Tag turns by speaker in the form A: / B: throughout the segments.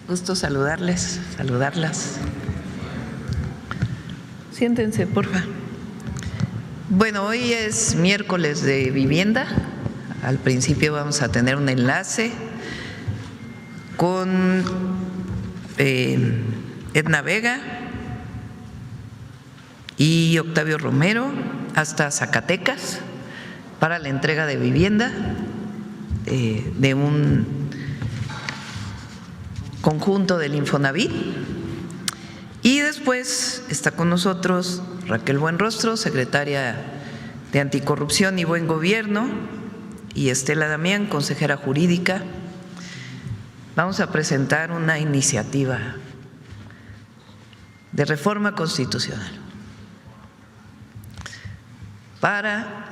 A: Gusto saludarles, saludarlas. Siéntense, porfa. Bueno, hoy es miércoles de vivienda. Al principio vamos a tener un enlace con Edna Vega y Octavio Romero hasta Zacatecas para la entrega de vivienda de un conjunto del Infonavit. Y después está con nosotros Raquel Buenrostro, secretaria de Anticorrupción y Buen Gobierno, y Estela Damián, consejera jurídica. Vamos a presentar una iniciativa de reforma constitucional para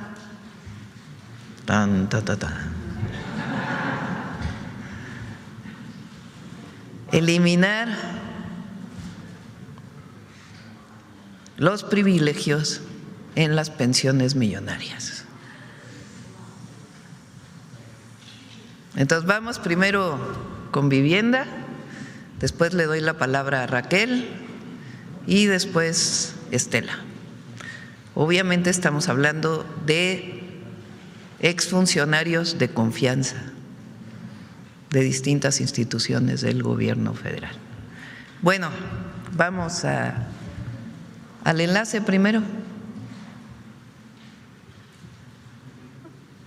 A: eliminar los privilegios en las pensiones millonarias. Entonces vamos primero con vivienda, después le doy la palabra a Raquel y después Estela. Obviamente estamos hablando de exfuncionarios de confianza de distintas instituciones del gobierno federal. Bueno, vamos al enlace primero.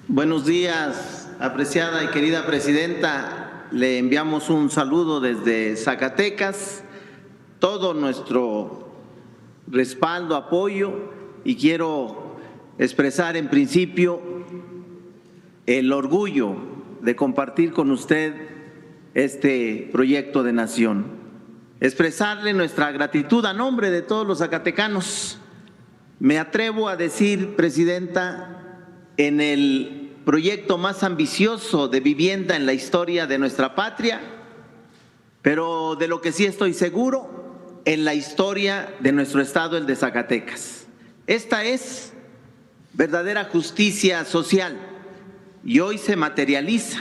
B: Buenos días, apreciada y querida presidenta. Le enviamos un saludo desde Zacatecas, todo nuestro respaldo, apoyo, y quiero expresar en principio el orgullo de compartir con usted este proyecto de nación. Expresarle nuestra gratitud a nombre de todos los zacatecanos. Me atrevo a decir, presidenta, en el proyecto más ambicioso de vivienda en la historia de nuestra patria, pero de lo que sí estoy seguro, en la historia de nuestro estado, el de Zacatecas. Esta es verdadera justicia social y hoy se materializa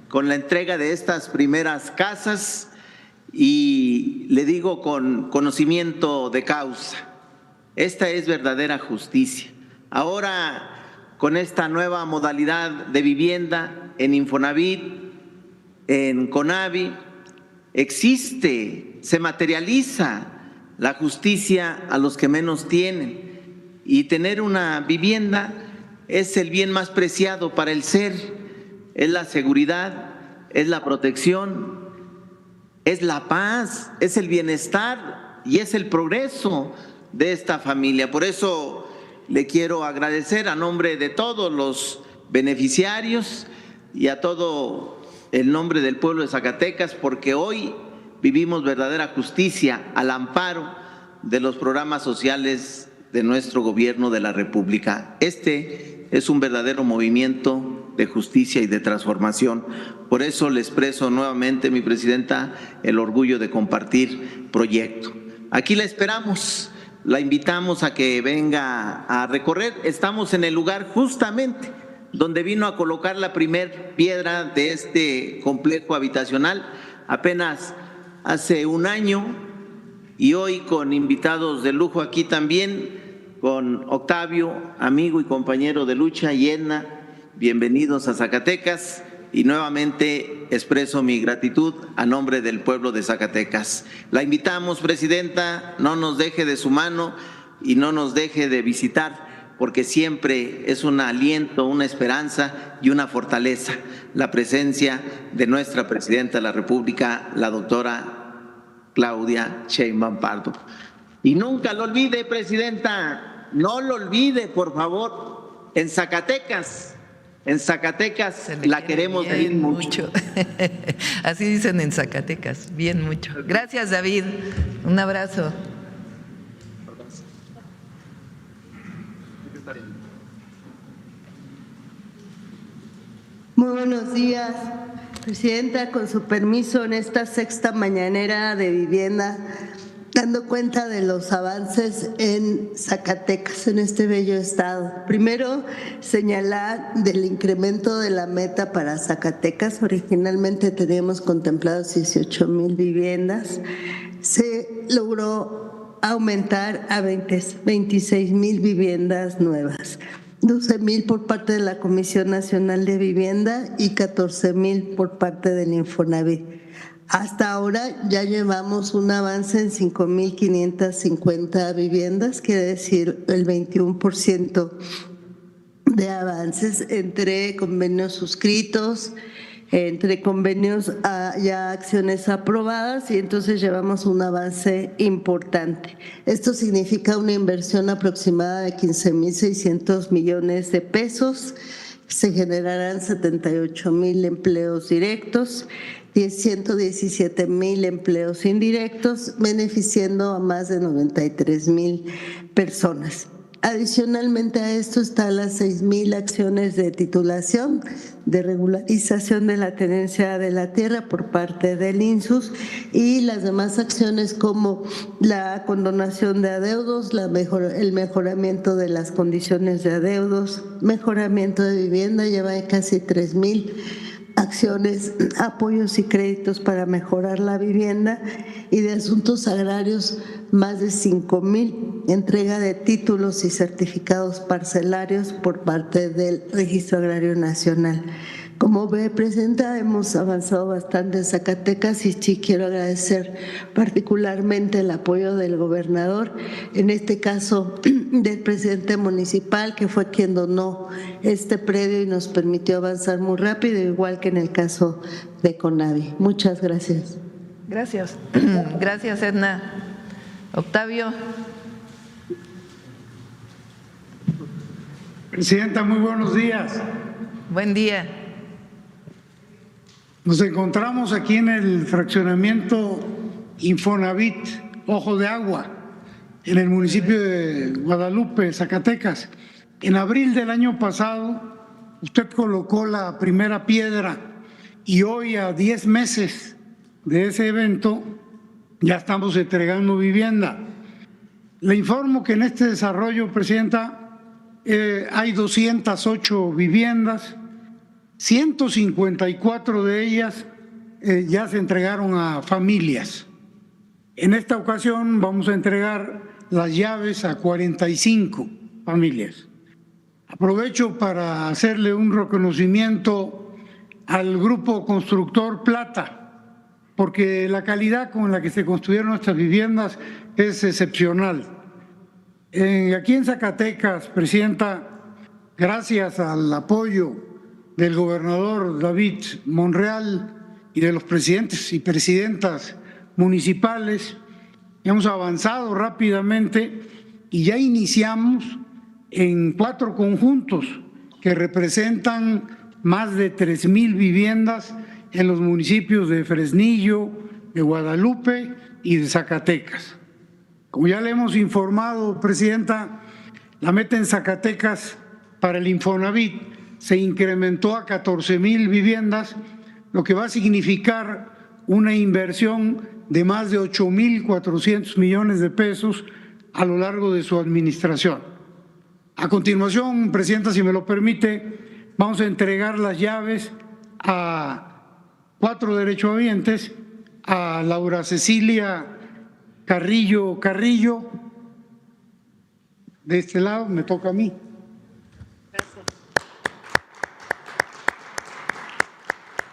B: con la entrega de estas primeras casas, y le digo con conocimiento de causa, esta es verdadera justicia. Ahora, con esta nueva modalidad de vivienda en Infonavit, en CONAVI, se materializa la justicia a los que menos tienen, y tener una vivienda es el bien más preciado para el ser, es la seguridad, es la protección, es la paz, es el bienestar y es el progreso de esta familia. Por eso le quiero agradecer a nombre de todos los beneficiarios y a todo el nombre del pueblo de Zacatecas, porque hoy vivimos verdadera justicia al amparo de los programas sociales de nuestro gobierno de la República. Este es un verdadero movimiento de justicia y de transformación. Por eso le expreso nuevamente, mi presidenta, el orgullo de compartir proyecto. Aquí la esperamos, la invitamos a que venga a recorrer. Estamos en el lugar justamente donde vino a colocar la primer piedra de este complejo habitacional apenas hace un año, y hoy con invitados de lujo aquí también, con Octavio, amigo y compañero de lucha, y Edna. Bienvenidos a Zacatecas, y nuevamente expreso mi gratitud a nombre del pueblo de Zacatecas. La invitamos, presidenta, no nos deje de su mano y no nos deje de visitar, porque siempre es un aliento, una esperanza y una fortaleza la presencia de nuestra presidenta de la República, la doctora Claudia Sheinbaum Pardo. Y nunca lo olvide, presidenta, no lo olvide, por favor, en Zacatecas la queremos bien mucho.
A: Así dicen en Zacatecas, bien mucho. Gracias, David. Un abrazo.
C: Muy buenos días, presidenta. Con su permiso, en esta sexta mañanera de vivienda, dando cuenta de los avances en Zacatecas, en este bello estado. Primero, señalar del incremento de la meta para Zacatecas. Originalmente teníamos contemplados 18,000 viviendas. Se logró aumentar a 26,000 viviendas nuevas. 12,000 por parte de la Comisión Nacional de Vivienda y 14,000 por parte del Infonavit. Hasta ahora ya llevamos un avance en 5,550 viviendas, quiere decir el 21% de avances entre convenios suscritos, entre convenios ya acciones aprobadas, y entonces llevamos un avance importante. Esto significa una inversión aproximada de 15,600 millones de pesos. Se generarán 78,000 empleos directos, 117,000 empleos indirectos, beneficiando a más de 93,000 personas. Adicionalmente a esto están las 6,000 acciones de titulación, de regularización de la tenencia de la tierra por parte del INSUS, y las demás acciones como la condonación de adeudos, el mejoramiento de las condiciones de adeudos, mejoramiento de vivienda. Lleva casi 3,000 acciones, apoyos y créditos para mejorar la vivienda, y de asuntos agrarios más de 5,000, entrega de títulos y certificados parcelarios por parte del Registro Agrario Nacional. Como ve, Presidenta, hemos avanzado bastante en Zacatecas, y sí quiero agradecer particularmente el apoyo del gobernador, en este caso del presidente municipal, que fue quien donó este predio y nos permitió avanzar muy rápido, igual que en el caso de CONAVI. Muchas gracias.
A: Gracias. Gracias, Edna. Octavio.
D: Presidenta, muy buenos días.
A: Buen día.
D: Nos encontramos aquí en el fraccionamiento Infonavit, Ojo de Agua, en el municipio de Guadalupe, Zacatecas. En abril del año pasado, usted colocó la primera piedra, y hoy, a 10 meses de ese evento, ya estamos entregando vivienda. Le informo que en este desarrollo, Presidenta, hay 208 viviendas, 154 de ellas ya se entregaron a familias. En esta ocasión vamos a entregar las llaves a 45 familias. Aprovecho para hacerle un reconocimiento al Grupo Constructor Plata, porque la calidad con la que se construyeron estas viviendas es excepcional. Aquí en Zacatecas, Presidenta, gracias al apoyo del gobernador David Monreal y de los presidentes y presidentas municipales, hemos avanzado rápidamente y ya iniciamos en 4 conjuntos que representan más de 3,000 viviendas en los municipios de Fresnillo, de Guadalupe y de Zacatecas. Como ya le hemos informado, Presidenta, la meta en Zacatecas para el Infonavit se incrementó a 14,000 viviendas, lo que va a significar una inversión de más de 8,400 millones de pesos a lo largo de su administración. A continuación, Presidenta, si me lo permite, vamos a entregar las llaves a 4 derechohabientes, a Laura Cecilia Carrillo, de este lado me toca a mí.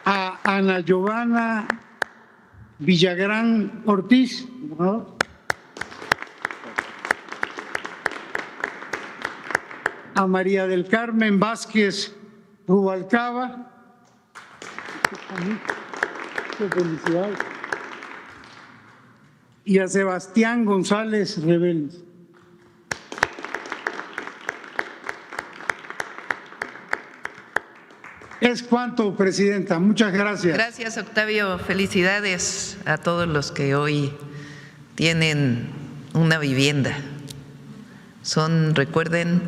D: A Ana Giovanna Villagrán Ortiz, ¿no? A María del Carmen Vázquez Rubalcaba, felicidades, y a Sebastián González Rebeles. Es cuanto, Presidenta. Muchas gracias.
A: Gracias, Octavio. Felicidades a todos los que hoy tienen una vivienda. Son, recuerden,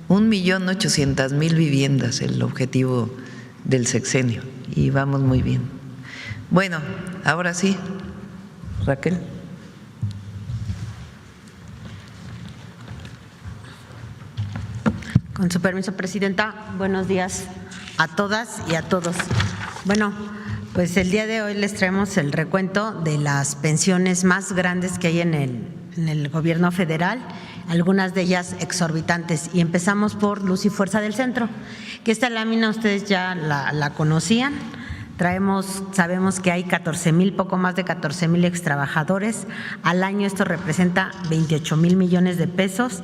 A: 1,800,000 viviendas el objetivo del sexenio, y vamos muy bien. Bueno, ahora sí, Raquel.
E: Con su permiso, Presidenta, buenos días a todas y a todos. Bueno, pues el día de hoy les traemos el recuento de las pensiones más grandes que hay en el gobierno federal, algunas de ellas exorbitantes. Y empezamos por Luz y Fuerza del Centro, que esta lámina ustedes ya la conocían. Sabemos que hay 14,000, poco más de 14,000 extrabajadores. Al año esto representa 28,000 millones de pesos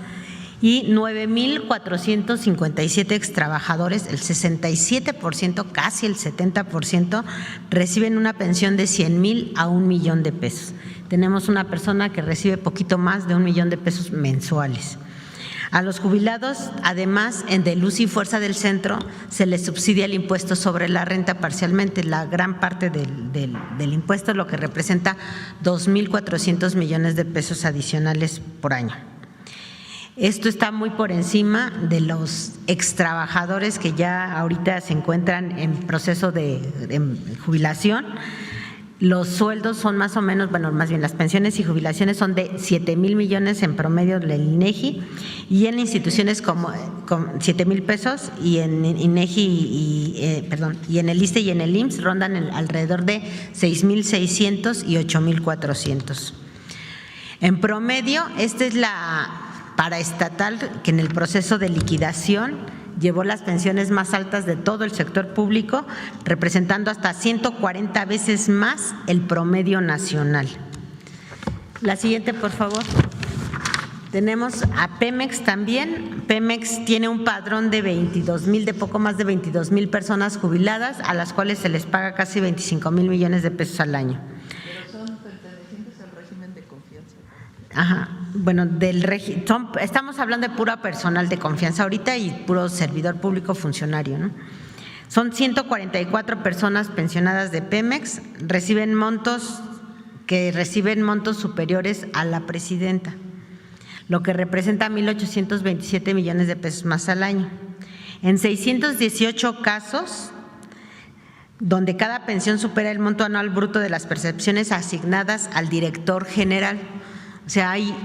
E: y 9,457 extrabajadores, el 67%, casi el 70%, reciben una pensión de 100,000 a 1,000,000 de pesos. Tenemos una persona que recibe poquito más de 1,000,000 de pesos mensuales. A los jubilados, además, de Luz y Fuerza del Centro, se les subsidia el impuesto sobre la renta parcialmente, la gran parte del impuesto, lo que representa 2,400 millones de pesos adicionales por año. Esto está muy por encima de los extrabajadores que ya ahorita se encuentran en proceso de jubilación. Los sueldos son más o menos, bueno, más bien las pensiones y jubilaciones son de 7,000 millones en promedio del INEGI, y en instituciones como con 7,000 pesos, y en INEGI y en el ISSSTE y en el IMSS rondan alrededor de 6,600 y 8,400. En promedio, esta es la paraestatal que en el proceso de liquidación llevó las pensiones más altas de todo el sector público, representando hasta 140 veces más el promedio nacional. La siguiente, por favor. Tenemos a Pemex también. Pemex tiene un padrón de 22,000, de poco más de 22,000 personas jubiladas, a las cuales se les paga casi 25,000 millones de pesos al año.
A: Pero son pertenecientes al régimen de confianza.
E: Ajá. Bueno, estamos hablando de pura personal de confianza ahorita y puro servidor público funcionario, ¿no? Son 144 personas pensionadas de Pemex, reciben montos superiores a la presidenta, lo que representa 1,827 millones de pesos más al año. En 618 casos, donde cada pensión supera el monto anual bruto de las percepciones asignadas al director general. O sea, hay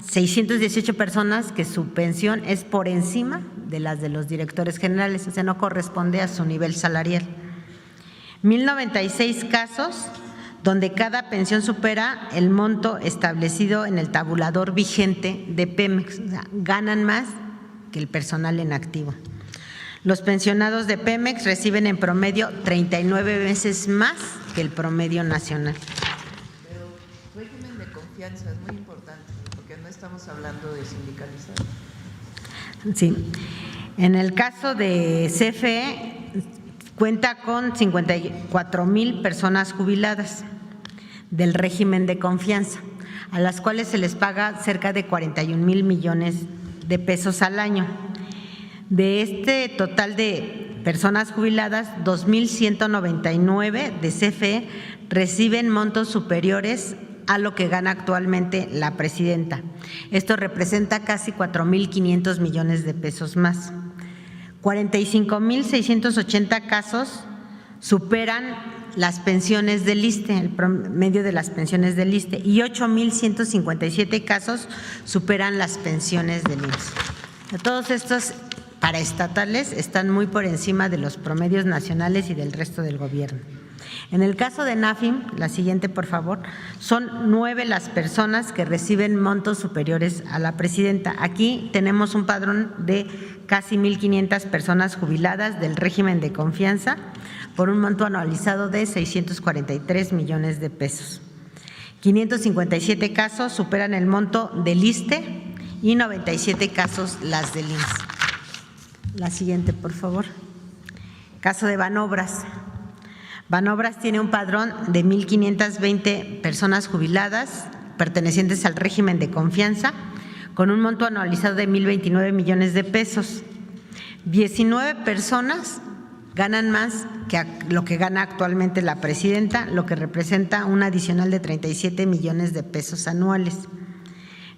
E: 618 personas que su pensión es por encima de las de los directores generales, o sea, no corresponde a su nivel salarial. 1,096 casos donde cada pensión supera el monto establecido en el tabulador vigente de Pemex, o sea, ganan más que el personal en activo. Los pensionados de Pemex reciben en promedio 39 veces más que el promedio nacional.
A: Pero régimen de confianza es muy importante, porque no estamos hablando de sindicalizar.
E: Sí. En el caso de CFE, cuenta con 54,000 personas jubiladas del régimen de confianza, a las cuales se les paga cerca de 41,000 millones de pesos al año. De este total de personas jubiladas, 2,199 de CFE reciben montos superiores a lo que gana actualmente la presidenta. Esto representa casi 4,500 millones de pesos más. 45,680 casos superan las pensiones del ISSSTE, el promedio de las pensiones del ISSSTE, y 8,157 casos superan las pensiones del IMSS. Todos estos paraestatales están muy por encima de los promedios nacionales y del resto del gobierno. En el caso de NAFIM, la siguiente, por favor, son 9 las personas que reciben montos superiores a la presidenta. Aquí tenemos un padrón de casi 1,500 personas jubiladas del régimen de confianza por un monto anualizado de 643 millones de pesos. 557 casos superan el monto del ISSSTE y 97 casos las del IMSS. La siguiente, por favor. Caso de Banobras. Banobras tiene un padrón de 1,520 personas jubiladas pertenecientes al régimen de confianza, con un monto anualizado de 1,029 millones de pesos. 19 personas ganan más que lo que gana actualmente la presidenta, lo que representa un adicional de 37 millones de pesos anuales.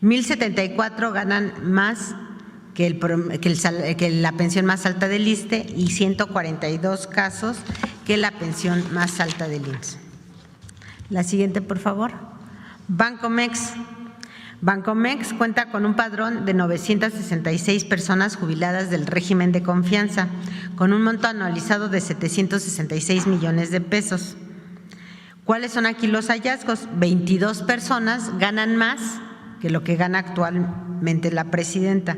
E: 1,074 ganan más que la pensión más alta del ISSSTE, y 142 casos que la pensión más alta del IMSS. La siguiente, por favor. Bancomex. Bancomex cuenta con un padrón de 966 personas jubiladas del régimen de confianza, con un monto anualizado de 766 millones de pesos. ¿Cuáles son aquí los hallazgos? 22 personas ganan más que lo que gana actualmente la presidenta.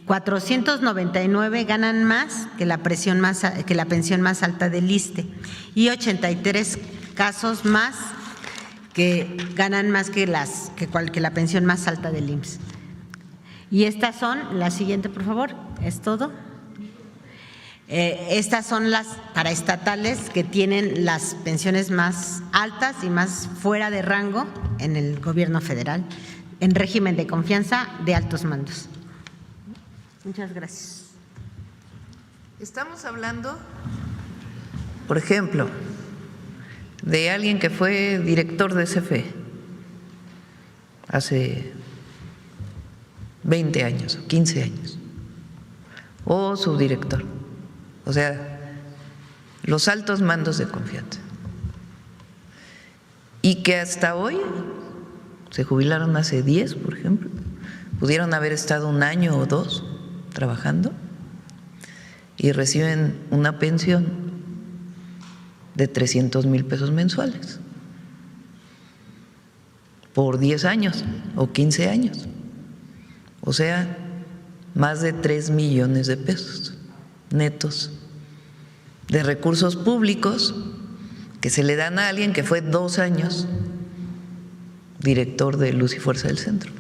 E: 499 ganan más que la pensión más alta del ISSSTE y 83 casos más que ganan más que la pensión más alta del IMSS. Y estas son, la siguiente por favor, es todo. Estas son las paraestatales que tienen las pensiones más altas y más fuera de rango en el gobierno federal, en régimen de confianza de altos mandos. Muchas gracias.
A: Estamos hablando, por ejemplo, de alguien que fue director de CFE hace 20 años, 15 años, o subdirector, o sea, los altos mandos de confianza, y que hasta hoy se jubilaron hace 10, por ejemplo, pudieron haber estado 1 año o 2 trabajando y reciben una pensión de 300,000 pesos mensuales por 10 años o 15 años, o sea, más de 3 millones de pesos netos de recursos públicos que se le dan a alguien que fue 2 años director de Luz y Fuerza del Centro.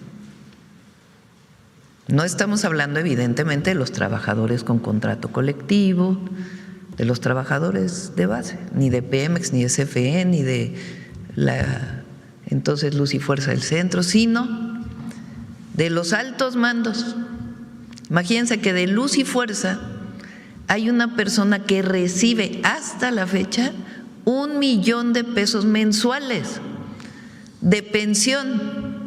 A: No estamos hablando evidentemente de los trabajadores con contrato colectivo, de los trabajadores de base, ni de Pemex, ni de CFE, ni de la entonces Luz y Fuerza del Centro, sino de los altos mandos. Imagínense que de Luz y Fuerza hay una persona que recibe hasta la fecha 1 millón de pesos mensuales de pensión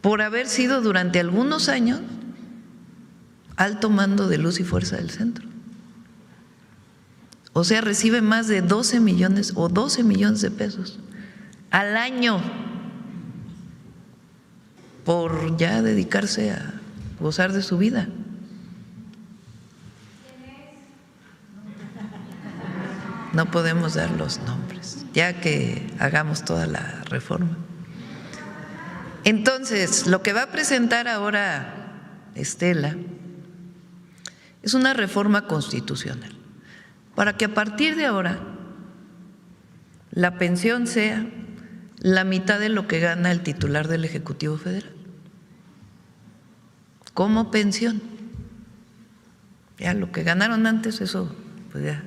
A: por haber sido durante algunos años alto mando de Luz y Fuerza del Centro. O sea, recibe más de 12 millones o 12 millones de pesos al año por ya dedicarse a gozar de su vida. No podemos dar los nombres, ya que hagamos toda la reforma. Entonces, lo que va a presentar ahora Estela es una reforma constitucional para que a partir de ahora la pensión sea la mitad de lo que gana el titular del Ejecutivo Federal como pensión. Ya lo que ganaron antes, eso pues ya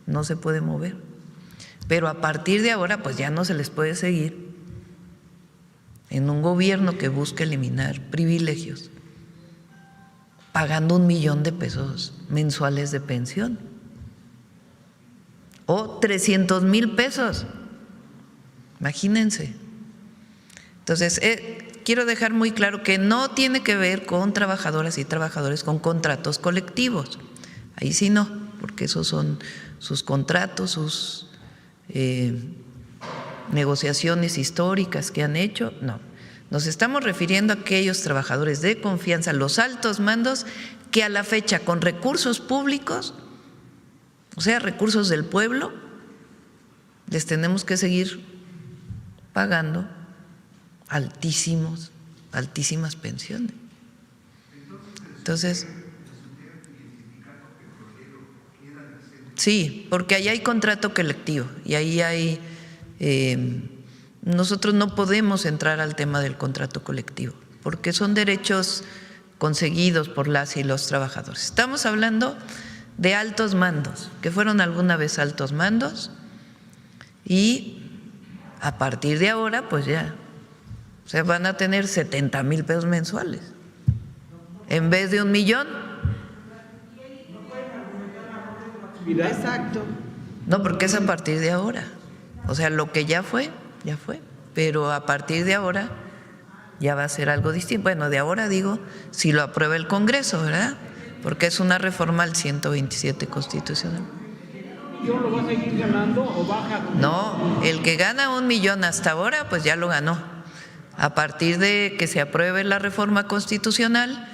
A: no se puede mover, pero a partir de ahora pues ya no se les puede seguir en un gobierno que busca eliminar privilegios pagando 1 millón de pesos mensuales de pensión o 300,000 pesos, imagínense. Entonces, quiero dejar muy claro que no tiene que ver con trabajadoras y trabajadores con contratos colectivos, ahí sí no, porque esos son sus contratos, sus negociaciones históricas que han hecho, no. Nos estamos refiriendo a aquellos trabajadores de confianza, los altos mandos, que a la fecha con recursos públicos, o sea, recursos del pueblo, les tenemos que seguir pagando altísimas pensiones. Entonces, sí, porque ahí hay contrato colectivo y ahí hay, nosotros no podemos entrar al tema del contrato colectivo porque son derechos conseguidos por las y los trabajadores. Estamos hablando de altos mandos, que fueron alguna vez altos mandos y a partir de ahora pues ya, o sea, van a tener 70,000 pesos mensuales en vez de 1 millón.
F: Exacto.
A: No, porque es a partir de ahora. O sea, lo que ya fue, pero a partir de ahora ya va a ser algo distinto. Bueno, de ahora digo, si lo aprueba el Congreso, ¿verdad? Porque es una reforma al 127 constitucional.
F: ¿Yo lo va a seguir ganando o baja?
A: No, el que gana 1 millón hasta ahora, pues ya lo ganó. A partir de que se apruebe la reforma constitucional,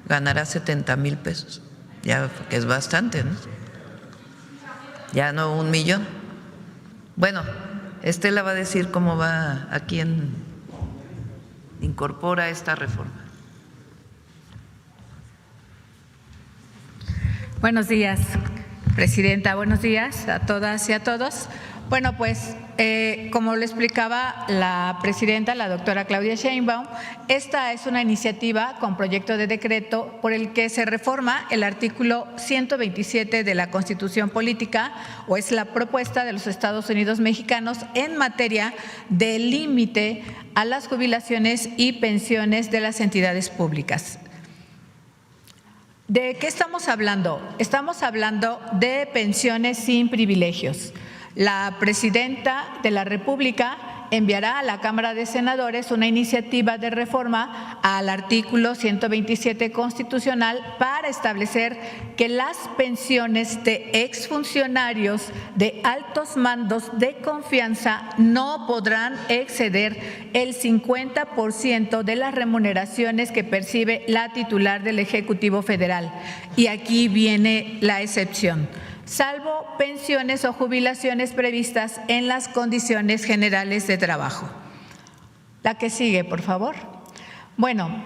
A: ganará 70,000 pesos. Ya, que es bastante, ¿no? Ya no 1 millón. Bueno, Estela va a decir cómo va, a quién incorpora esta reforma.
G: Buenos días, presidenta. Buenos días a todas y a todos. Bueno, pues como le explicaba la presidenta, la doctora Claudia Sheinbaum, esta es una iniciativa con proyecto de decreto por el que se reforma el artículo 127 de la Constitución Política, o es la propuesta de los Estados Unidos mexicanos en materia de límite a las jubilaciones y pensiones de las entidades públicas. ¿De qué estamos hablando? Estamos hablando de pensiones sin privilegios. La presidenta de la República enviará a la Cámara de Senadores una iniciativa de reforma al artículo 127 constitucional para establecer que las pensiones de exfuncionarios de altos mandos de confianza no podrán exceder el 50% de las remuneraciones que percibe la titular del Ejecutivo Federal. Y aquí viene la excepción: salvo pensiones o jubilaciones previstas en las condiciones generales de trabajo. La que sigue, por favor. Bueno,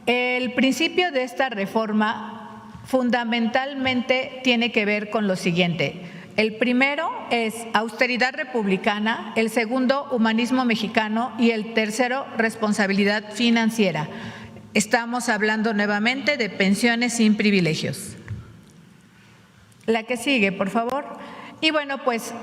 G: el principio de esta reforma fundamentalmente tiene que ver con lo siguiente. El primero es austeridad republicana, el segundo, humanismo mexicano, y el tercero, responsabilidad financiera. Estamos hablando nuevamente de pensiones sin privilegios. La que sigue, por favor. Y bueno, pues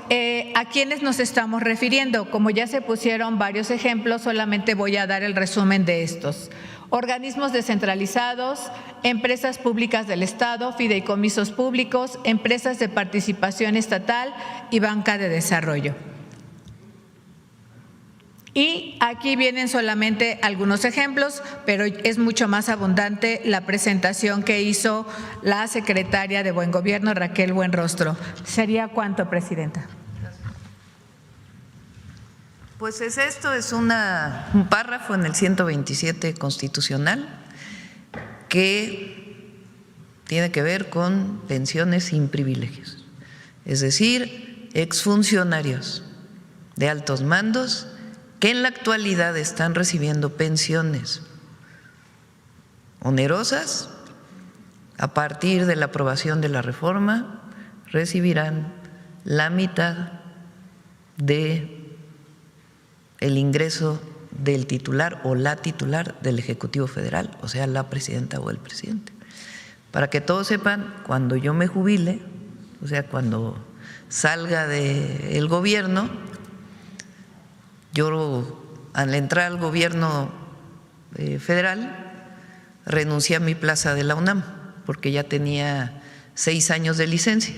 G: ¿a quiénes nos estamos refiriendo? Como ya se pusieron varios ejemplos, solamente voy a dar el resumen de estos. Organismos descentralizados, empresas públicas del Estado, fideicomisos públicos, empresas de participación estatal y banca de desarrollo. Y aquí vienen solamente algunos ejemplos, pero es mucho más abundante la presentación que hizo la secretaria de Buen Gobierno, Raquel Buenrostro. ¿Sería cuánto, presidenta?
A: Pues esto es un párrafo en el 127 constitucional que tiene que ver con pensiones sin privilegios, es decir, exfuncionarios de altos mandos que en la actualidad están recibiendo pensiones onerosas. A partir de la aprobación de la reforma recibirán la mitad de el ingreso del titular o la titular del Ejecutivo Federal, o sea, la presidenta o el presidente. Para que todos sepan, cuando yo me jubile, o sea, cuando salga del gobierno, yo al entrar al gobierno federal renuncié a mi plaza de la UNAM porque ya tenía 6 años de licencia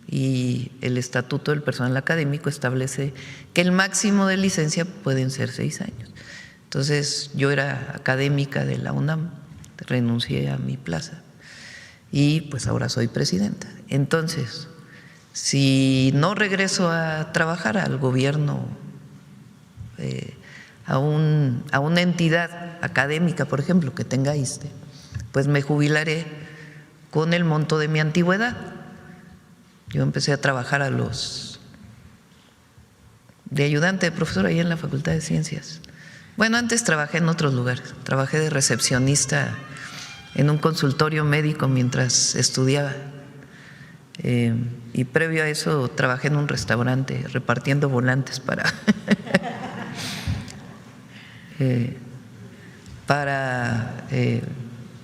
A: y el Estatuto del Personal Académico establece que el máximo de licencia pueden ser 6 años. Entonces yo era académica de la UNAM, renuncié a mi plaza y pues ahora soy presidenta. Entonces, si no regreso a trabajar al gobierno, a una entidad académica, por ejemplo, que tenga ISSSTE, pues me jubilaré con el monto de mi antigüedad. Yo empecé a trabajar de ayudante de profesor ahí en la Facultad de Ciencias. Bueno, antes trabajé en otros lugares, trabajé de recepcionista en un consultorio médico mientras estudiaba. Y previo a eso trabajé en un restaurante repartiendo volantes para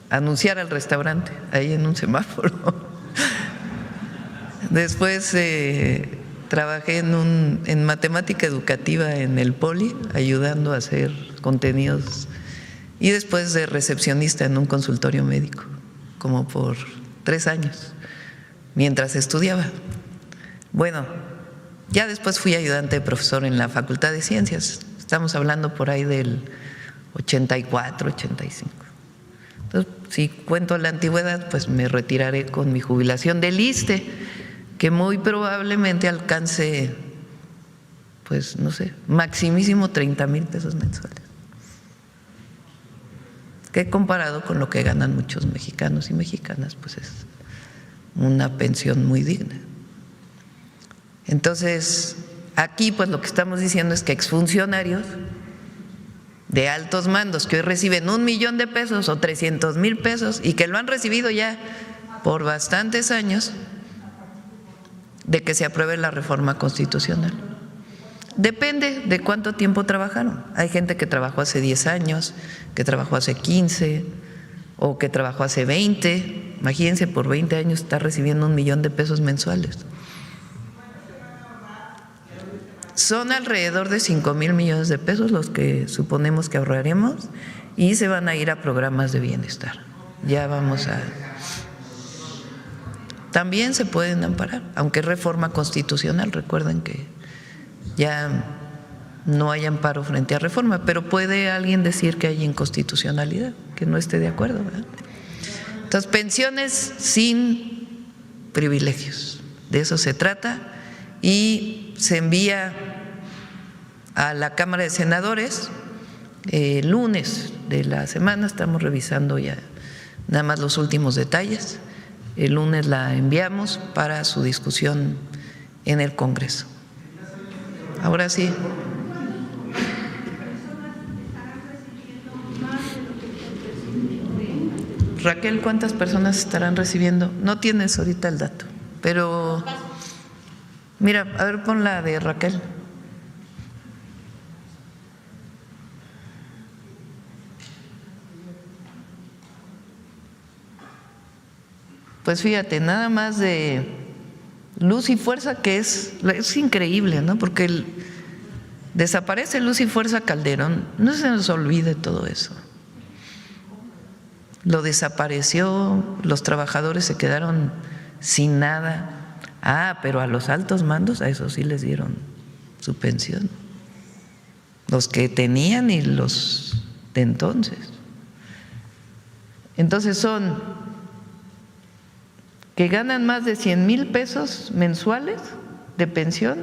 A: anunciar al restaurante ahí en un semáforo. Después trabajé en matemática educativa en el Poli, ayudando a hacer contenidos, y después de recepcionista en un consultorio médico, como por 3 años, mientras estudiaba. Bueno, ya después fui ayudante de profesor en la Facultad de Ciencias. Estamos hablando por ahí del 84, 85. Entonces, si cuento la antigüedad, pues me retiraré con mi jubilación del ISSSTE, que muy probablemente alcance, pues no sé, maximísimo 30,000 pesos mensuales. que comparado con lo que ganan muchos mexicanos y mexicanas, pues es una pensión muy digna. Entonces, aquí pues lo que estamos diciendo es que exfuncionarios de altos mandos que hoy reciben 1 millón de pesos o 300,000 pesos y que lo han recibido ya por bastantes años de que se apruebe la reforma constitucional. Depende de cuánto tiempo trabajaron. Hay gente que trabajó hace 10 años, que trabajó hace 15 o que trabajó hace 20. Imagínense, por 20 años está recibiendo 1 millón de pesos mensuales. Son alrededor de 5,000 millones de pesos los que suponemos que ahorraremos y se van a ir a programas de bienestar. Ya vamos a… También se pueden amparar, aunque es reforma constitucional, recuerden que ya no hay amparo frente a reforma, pero puede alguien decir que hay inconstitucionalidad, que no esté de acuerdo, ¿verdad? Entonces, pensiones sin privilegios, de eso se trata, y se envía a la Cámara de Senadores el lunes de la semana, estamos revisando ya nada más los últimos detalles, el lunes la enviamos para su discusión en el Congreso. Ahora sí. Raquel, ¿cuántas personas estarán recibiendo? No tienes ahorita el dato, pero mira, a ver, pon la de Raquel. Pues fíjate, nada más de Luz y Fuerza, que es increíble, ¿no? Porque desaparece Luz y Fuerza Calderón, no se nos olvide todo eso. Lo desapareció, los trabajadores se quedaron sin nada. Ah, pero a los altos mandos, a esos sí les dieron su pensión. Los que tenían y los de entonces. Entonces son que ganan más de 100,000 pesos mensuales de pensión,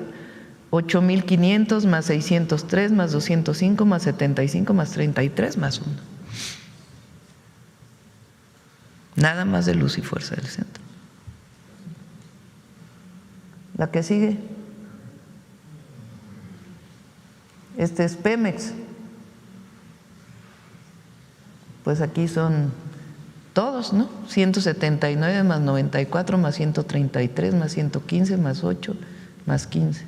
A: 8,500 más 603 más 205 más 75 más 33 más 1. Nada más de Luz y Fuerza del Centro. La que sigue. Este es Pemex. Pues aquí son todos, ¿no? 179 más 94 más 133 más 115 más 8 más 15.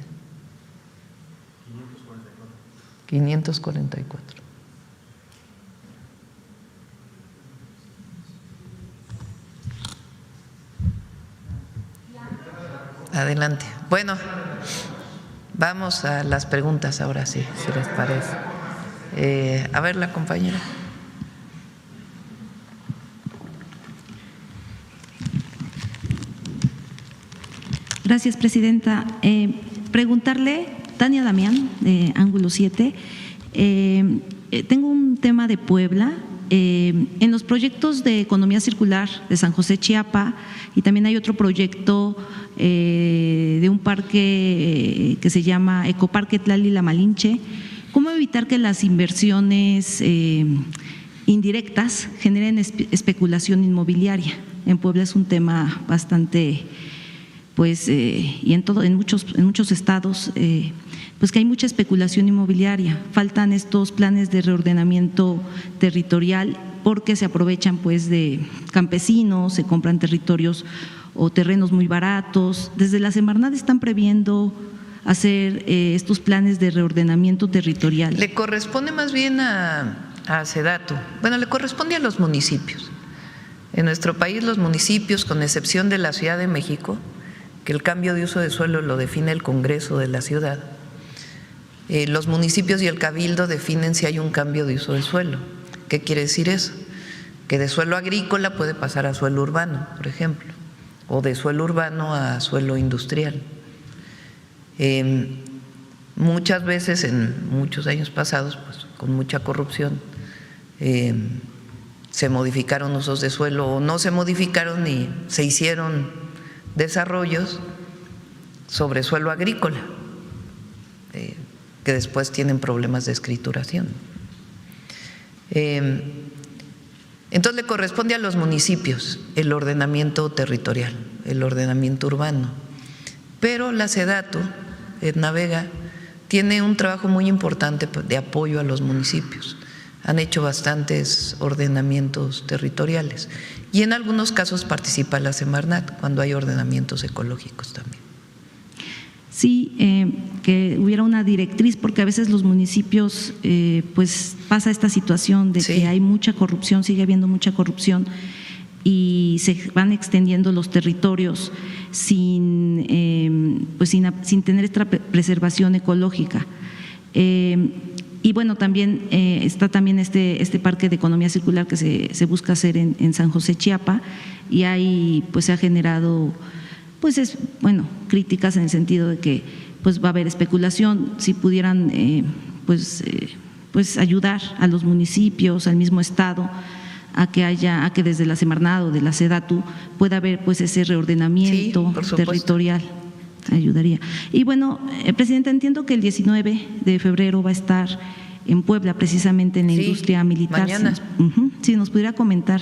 A: 544. Adelante. Bueno, vamos a las preguntas ahora sí, si les parece. A ver, la compañera.
H: Gracias, presidenta. Preguntarle, Tania Damián, de Ángulo 7, tengo un tema de Puebla. En los proyectos de economía circular de San José Chiapa, y también hay otro proyecto de un parque que se llama Ecoparque Tlali La Malinche, ¿cómo evitar que las inversiones indirectas generen especulación inmobiliaria? En Puebla es un tema bastante… pues y en muchos estados, pues que hay mucha especulación inmobiliaria. Faltan estos planes de reordenamiento territorial porque se aprovechan pues de campesinos, se compran territorios o terrenos muy baratos. Desde la Semarnat están previendo hacer estos planes de reordenamiento territorial.
A: Le corresponde más bien a Sedatu. Bueno, le corresponde a los municipios. En nuestro país los municipios, con excepción de la Ciudad de México, que el cambio de uso de suelo lo define el Congreso de la ciudad, los municipios y el Cabildo definen si hay un cambio de uso de suelo. ¿Qué quiere decir eso? Que de suelo agrícola puede pasar a suelo urbano, por ejemplo, o de suelo urbano a suelo industrial. Muchas veces, en muchos años pasados, pues, con mucha corrupción, se modificaron usos de suelo o no se modificaron y se hicieron desarrollos sobre suelo agrícola, que después tienen problemas de escrituración. Entonces le corresponde a los municipios el ordenamiento territorial, el ordenamiento urbano. Pero la SEDATU, Edna Vega, tiene un trabajo muy importante de apoyo a los municipios. Han hecho bastantes ordenamientos territoriales y en algunos casos participa la Semarnat cuando hay ordenamientos ecológicos también.
H: Sí, que hubiera una directriz, porque a veces los municipios, pues pasa esta situación de que hay mucha corrupción, sigue habiendo mucha corrupción y se van extendiendo los territorios sin tener esta preservación ecológica. Y bueno, también está también este parque de economía circular que se busca hacer en San José, Chiapa, y ahí pues se ha generado críticas en el sentido de que pues va a haber especulación. Si pudieran ayudar a los municipios, al mismo estado, a que desde la Semarnat o de la SEDATU pueda haber pues ese reordenamiento territorial, ayudaría. Y bueno, Presidenta, entiendo que el 19 de febrero va a estar en Puebla, precisamente en la industria militar.
A: Mañana.
H: Si nos pudiera comentar.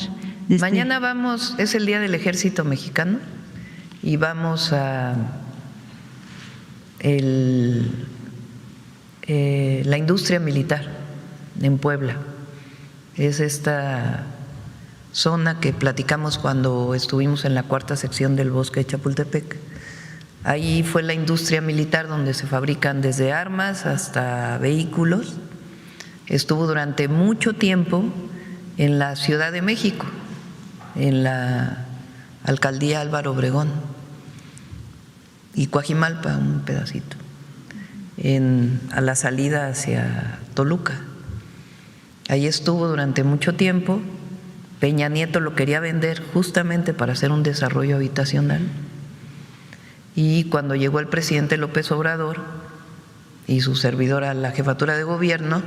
A: Mañana vamos, es el Día del Ejército Mexicano y vamos a la industria militar en Puebla. Es esta zona que platicamos cuando estuvimos en la 4ª sección del bosque de Chapultepec. Ahí fue la industria militar donde se fabrican desde armas hasta vehículos. Estuvo durante mucho tiempo en la Ciudad de México, en la alcaldía Álvaro Obregón y Coajimalpa, un pedacito, a la salida hacia Toluca. Ahí estuvo durante mucho tiempo. Peña Nieto lo quería vender justamente para hacer un desarrollo habitacional. Y cuando llegó el presidente López Obrador y su servidora a la jefatura de gobierno,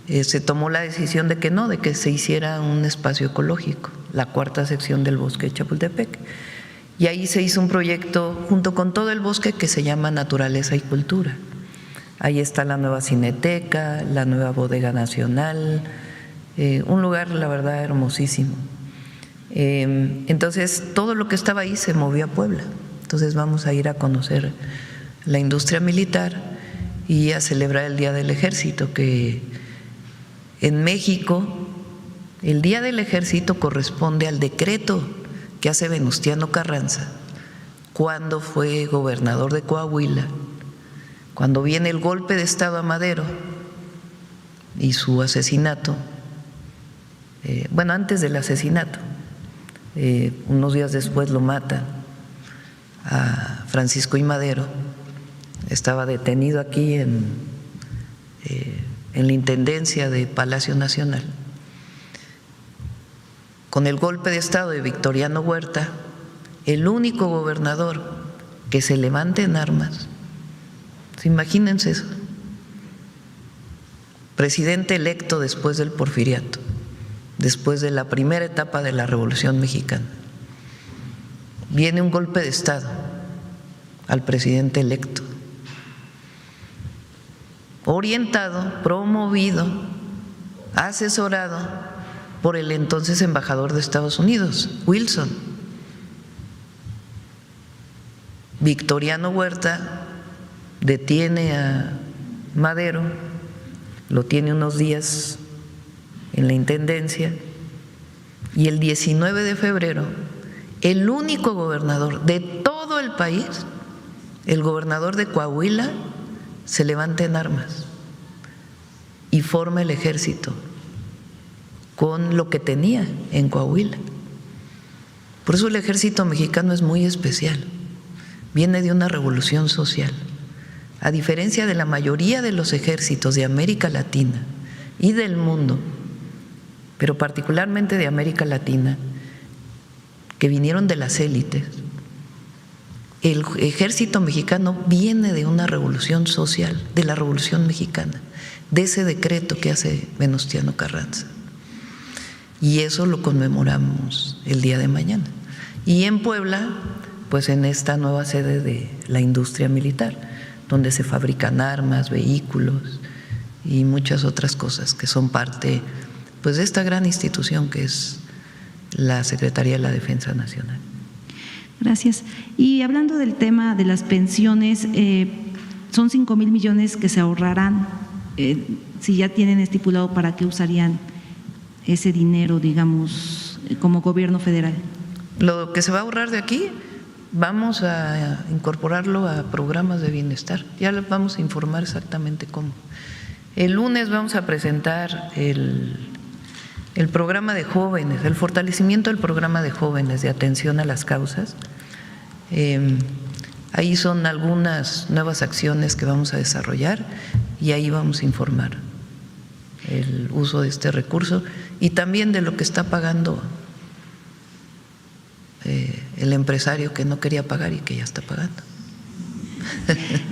A: se tomó la decisión de que se hiciera un espacio ecológico, la 4ª sección del bosque de Chapultepec. Y ahí se hizo un proyecto junto con todo el bosque que se llama Naturaleza y Cultura. Ahí está la nueva cineteca, la nueva bodega nacional, un lugar, la verdad, hermosísimo. Entonces, todo lo que estaba ahí se movió a Puebla. Entonces vamos a ir a conocer la industria militar y a celebrar el Día del Ejército, que en México el Día del Ejército corresponde al decreto que hace Venustiano Carranza cuando fue gobernador de Coahuila, cuando viene el golpe de Estado a Madero y su asesinato. Antes del asesinato, unos días después lo matan a Francisco I. Madero. Estaba detenido aquí en la intendencia de Palacio Nacional. Con el golpe de Estado de Victoriano Huerta, el único gobernador que se levanta en armas, imagínense eso, presidente electo después del Porfiriato, después de la primera etapa de la Revolución Mexicana, viene un golpe de Estado al presidente electo, orientado, promovido, asesorado por el entonces embajador de Estados Unidos, Wilson. Victoriano Huerta detiene a Madero, lo tiene unos días en la intendencia, y el 19 de febrero, el único gobernador de todo el país, el gobernador de Coahuila, se levanta en armas y forma el ejército con lo que tenía en Coahuila. Por eso el ejército mexicano es muy especial, viene de una revolución social. A diferencia de la mayoría de los ejércitos de América Latina y del mundo, pero particularmente de América Latina, que vinieron de las élites, el ejército mexicano viene de una revolución social, de la Revolución Mexicana, de ese decreto que hace Venustiano Carranza. Y eso lo conmemoramos el día de mañana. Y en Puebla, pues en esta nueva sede de la industria militar, donde se fabrican armas, vehículos y muchas otras cosas que son parte pues de esta gran institución que es la Secretaría de la Defensa Nacional.
H: Gracias. Y hablando del tema de las pensiones, son 5,000 millones que se ahorrarán. Si ya tienen estipulado para qué usarían ese dinero, digamos, como gobierno federal.
A: Lo que se va a ahorrar de aquí, vamos a incorporarlo a programas de bienestar. Ya les vamos a informar exactamente cómo. El lunes vamos a presentar el programa de jóvenes, el fortalecimiento del programa de jóvenes de atención a las causas. Ahí son algunas nuevas acciones que vamos a desarrollar y ahí vamos a informar el uso de este recurso y también de lo que está pagando el empresario que no quería pagar y que ya está pagando.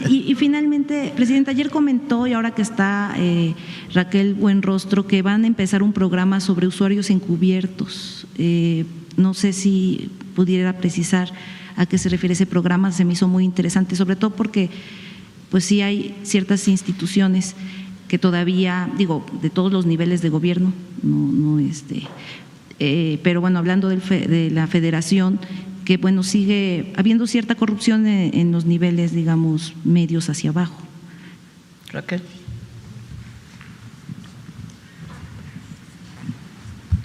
H: Y finalmente, Presidenta, ayer comentó, y ahora que está Raquel Buenrostro, que van a empezar un programa sobre usuarios encubiertos. No sé si pudiera precisar a qué se refiere ese programa, se me hizo muy interesante, sobre todo porque pues sí hay ciertas instituciones que todavía, digo, de todos los niveles de gobierno, pero bueno, hablando de la federación, que bueno, sigue habiendo cierta corrupción en los niveles, digamos, medios hacia abajo.
A: Raquel.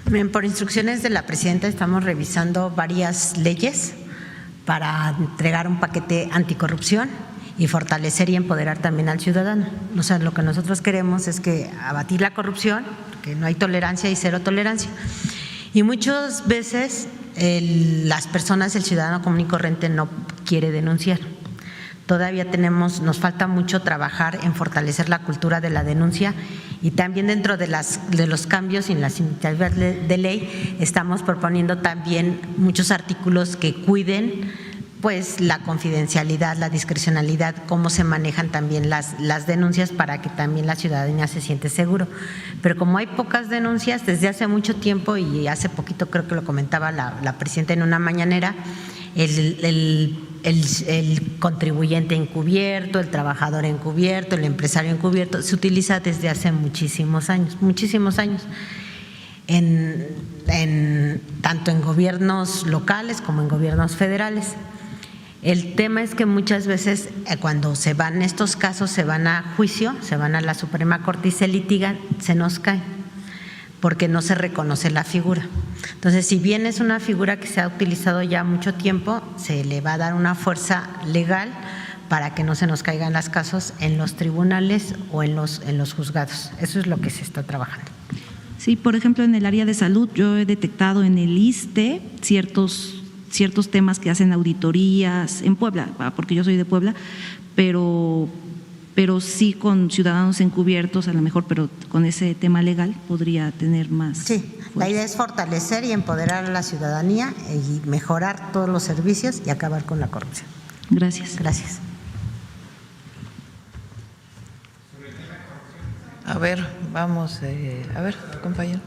E: Bien, por instrucciones de la presidenta estamos revisando varias leyes para entregar un paquete anticorrupción y fortalecer y empoderar también al ciudadano. O sea, lo que nosotros queremos es que abatir la corrupción, que no hay tolerancia y cero tolerancia. Y muchas veces las personas, el ciudadano común y corriente no quiere denunciar. Todavía nos falta mucho trabajar en fortalecer la cultura de la denuncia y también dentro de los cambios en las iniciativas de ley estamos proponiendo también muchos artículos que cuiden pues la confidencialidad, la discrecionalidad, cómo se manejan también las denuncias para que también la ciudadanía se siente seguro. Pero como hay pocas denuncias desde hace mucho tiempo y hace poquito creo que lo comentaba la presidenta en una mañanera, el contribuyente encubierto, el trabajador encubierto, el empresario encubierto, se utiliza desde hace muchísimos años, tanto en gobiernos locales como en gobiernos federales. El tema es que muchas veces cuando se van estos casos, se van a juicio, se van a la Suprema Corte y se litigan, se nos caen, porque no se reconoce la figura. Entonces, si bien es una figura que se ha utilizado ya mucho tiempo, se le va a dar una fuerza legal para que no se nos caigan los casos en los tribunales o en los juzgados. Eso es lo que se está trabajando.
H: Sí, por ejemplo, en el área de salud, yo he detectado en el ISSSTE ciertos temas que hacen auditorías en Puebla, porque yo soy de Puebla, pero sí con ciudadanos encubiertos a lo mejor, pero con ese tema legal podría tener más.
E: Sí, la idea es fortalecer y empoderar a la ciudadanía y mejorar todos los servicios y acabar con la corrupción.
H: Gracias.
E: Gracias.
A: A ver, vamos, compañero.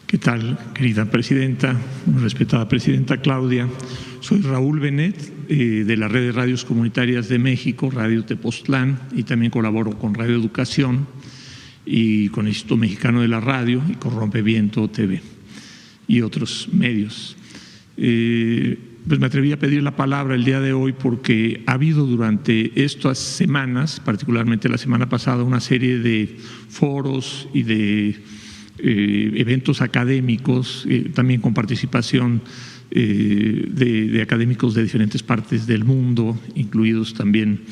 I: ¿Qué tal, querida presidenta, respetada presidenta Claudia? Soy Raúl Benet, de la Red de Radios Comunitarias de México, Radio Tepoztlán, y también colaboro con Radio Educación y con el Instituto Mexicano de la Radio y con Rompeviento TV y otros medios. Pues me atreví a pedir la palabra el día de hoy porque ha habido durante estas semanas, particularmente la semana pasada, una serie de foros y de eventos académicos, también con participación de académicos de diferentes partes del mundo, incluidos también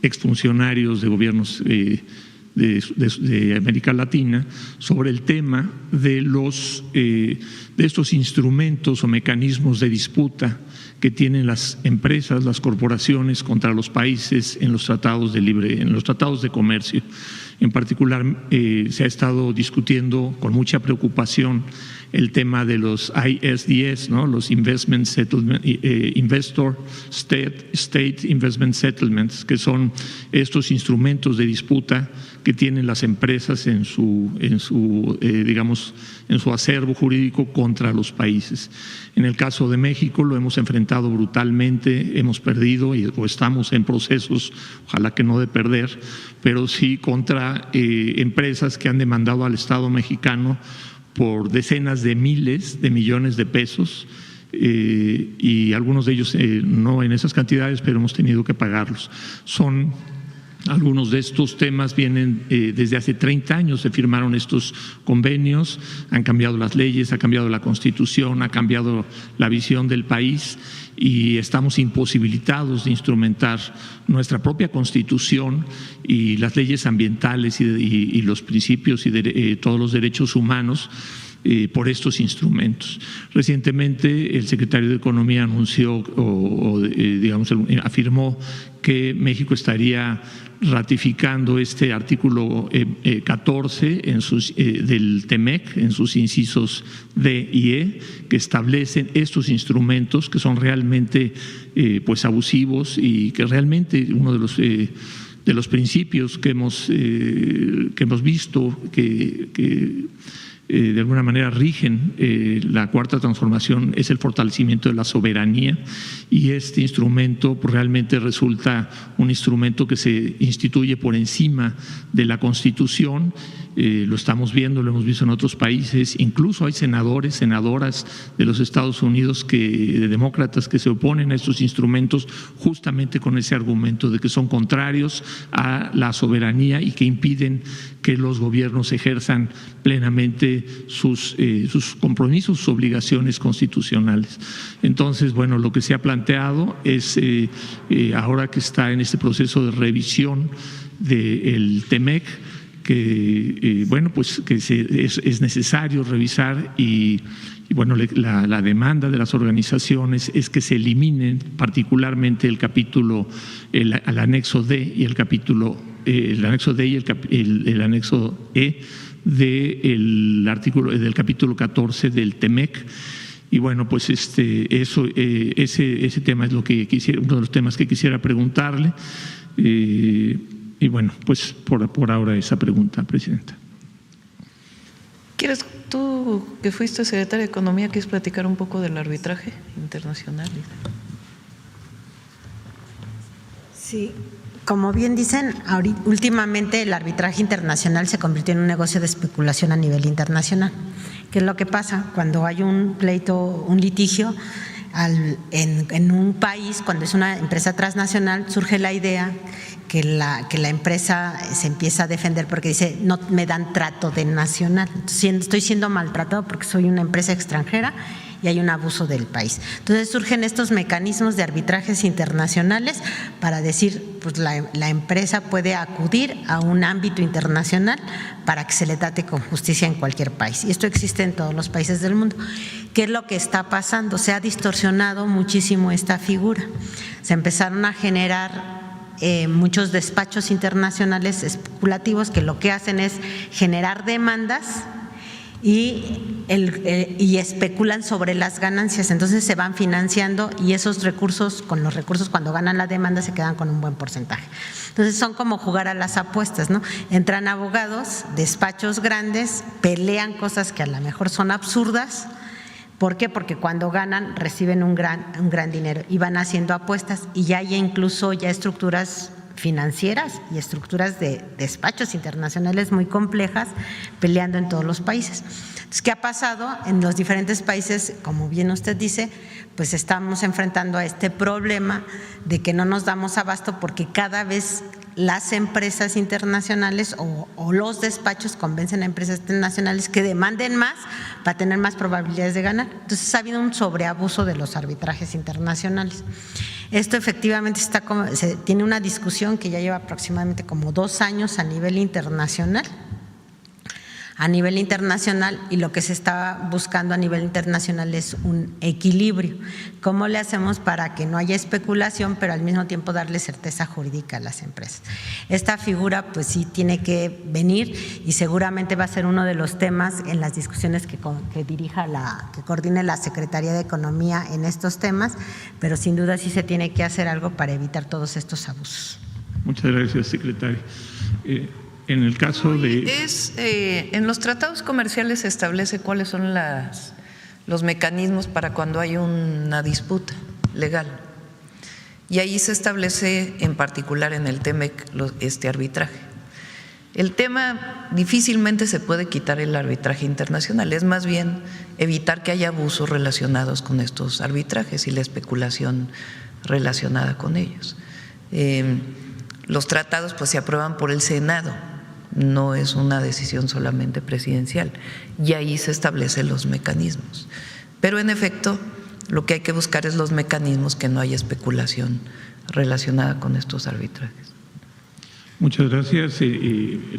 I: exfuncionarios de gobiernos de América Latina, sobre el tema de estos instrumentos o mecanismos de disputa que tienen las empresas, las corporaciones contra los países en los tratados de comercio. En particular, se ha estado discutiendo con mucha preocupación el tema de los ISDS, ¿no? Los Investment Settlement, Investor State Investment Settlements, que son estos instrumentos de disputa que tienen las empresas en su acervo jurídico contra los países. En el caso de México lo hemos enfrentado brutalmente, hemos perdido o estamos en procesos, ojalá que no de perder, pero sí contra empresas que han demandado al Estado mexicano por decenas de miles de millones de pesos, y algunos de ellos no en esas cantidades, pero hemos tenido que pagarlos. Algunos de estos temas vienen desde hace 30 años, se firmaron estos convenios, han cambiado las leyes, ha cambiado la Constitución, ha cambiado la visión del país y estamos imposibilitados de instrumentar nuestra propia Constitución y las leyes ambientales y los principios y todos los derechos humanos por estos instrumentos. Recientemente el secretario de Economía anunció afirmó que México estaría ratificando este artículo 14 del TEMEC en sus incisos D y E, que establecen estos instrumentos que son realmente abusivos y que realmente uno de los principios que hemos visto que de alguna manera rigen la cuarta transformación es el fortalecimiento de la soberanía, y este instrumento realmente resulta un instrumento que se instituye por encima de la Constitución. Lo estamos viendo, lo hemos visto en otros países, incluso hay senadores, senadoras de los Estados Unidos de demócratas que se oponen a estos instrumentos justamente con ese argumento de que son contrarios a la soberanía y que impiden que los gobiernos ejerzan plenamente sus compromisos, sus obligaciones constitucionales. Entonces, bueno, lo que se ha planteado es, ahora que está en este proceso de revisión del TEMEC, que es necesario revisar y la demanda de las organizaciones es que se eliminen particularmente el anexo D y el anexo E del capítulo 14 del TEMEC. Y bueno, pues ese tema es uno de los temas que quisiera preguntarle. Y bueno, pues por ahora esa pregunta, Presidenta.
A: ¿Quieres, tú que fuiste secretaria de Economía, quieres platicar un poco del arbitraje internacional?
E: Sí, como bien dicen, últimamente el arbitraje internacional se convirtió en un negocio de especulación a nivel internacional. ¿Qué es lo que pasa? Cuando hay un pleito, un litigio en un país, cuando es una empresa transnacional, surge la idea que la empresa se empieza a defender porque dice, no me dan trato de nacional, estoy siendo maltratado porque soy una empresa extranjera y hay un abuso del país. Entonces surgen estos mecanismos de arbitrajes internacionales para decir, pues la empresa puede acudir a un ámbito internacional para que se le trate con justicia en cualquier país. Y esto existe en todos los países del mundo. ¿Qué es lo que está pasando? Se ha distorsionado muchísimo esta figura. Se empezaron a generar muchos despachos internacionales especulativos que lo que hacen es generar demandas y especulan sobre las ganancias. Entonces se van financiando y esos recursos, con los recursos cuando ganan la demanda se quedan con un buen porcentaje. Entonces son como jugar a las apuestas, ¿no? Entran abogados, despachos grandes, pelean cosas que a lo mejor son absurdas. ¿Por qué? Porque cuando ganan reciben un gran dinero y van haciendo apuestas, y ya hay incluso estructuras financieras y estructuras de despachos internacionales muy complejas peleando en todos los países. Entonces, ¿qué ha pasado? En los diferentes países, como bien usted dice, pues estamos enfrentando a este problema de que no nos damos abasto porque cada vez las empresas internacionales o los despachos convencen a empresas internacionales que demanden más para tener más probabilidades de ganar. Entonces ha habido un sobreabuso de los arbitrajes internacionales. Esto efectivamente tiene una discusión que ya lleva aproximadamente como 2 años a nivel internacional. a nivel internacional, y lo que se está buscando a nivel internacional es un equilibrio. ¿Cómo le hacemos para que no haya especulación, pero al mismo tiempo darle certeza jurídica a las empresas? Esta figura pues sí tiene que venir y seguramente va a ser uno de los temas en las discusiones que coordine la Secretaría de Economía en estos temas, pero sin duda sí se tiene que hacer algo para evitar todos estos abusos.
I: Muchas gracias, secretaria. En el caso de…
A: en los tratados comerciales se establece cuáles son los mecanismos para cuando hay una disputa legal. Y ahí se establece en particular en el TEMEC este arbitraje. El tema difícilmente se puede quitar el arbitraje internacional, es más bien evitar que haya abusos relacionados con estos arbitrajes y la especulación relacionada con ellos. Los tratados pues se aprueban por el Senado, no es una decisión solamente presidencial, y ahí se establecen los mecanismos. Pero en efecto, lo que hay que buscar es los mecanismos que no haya especulación relacionada con estos arbitrajes.
I: Muchas gracias.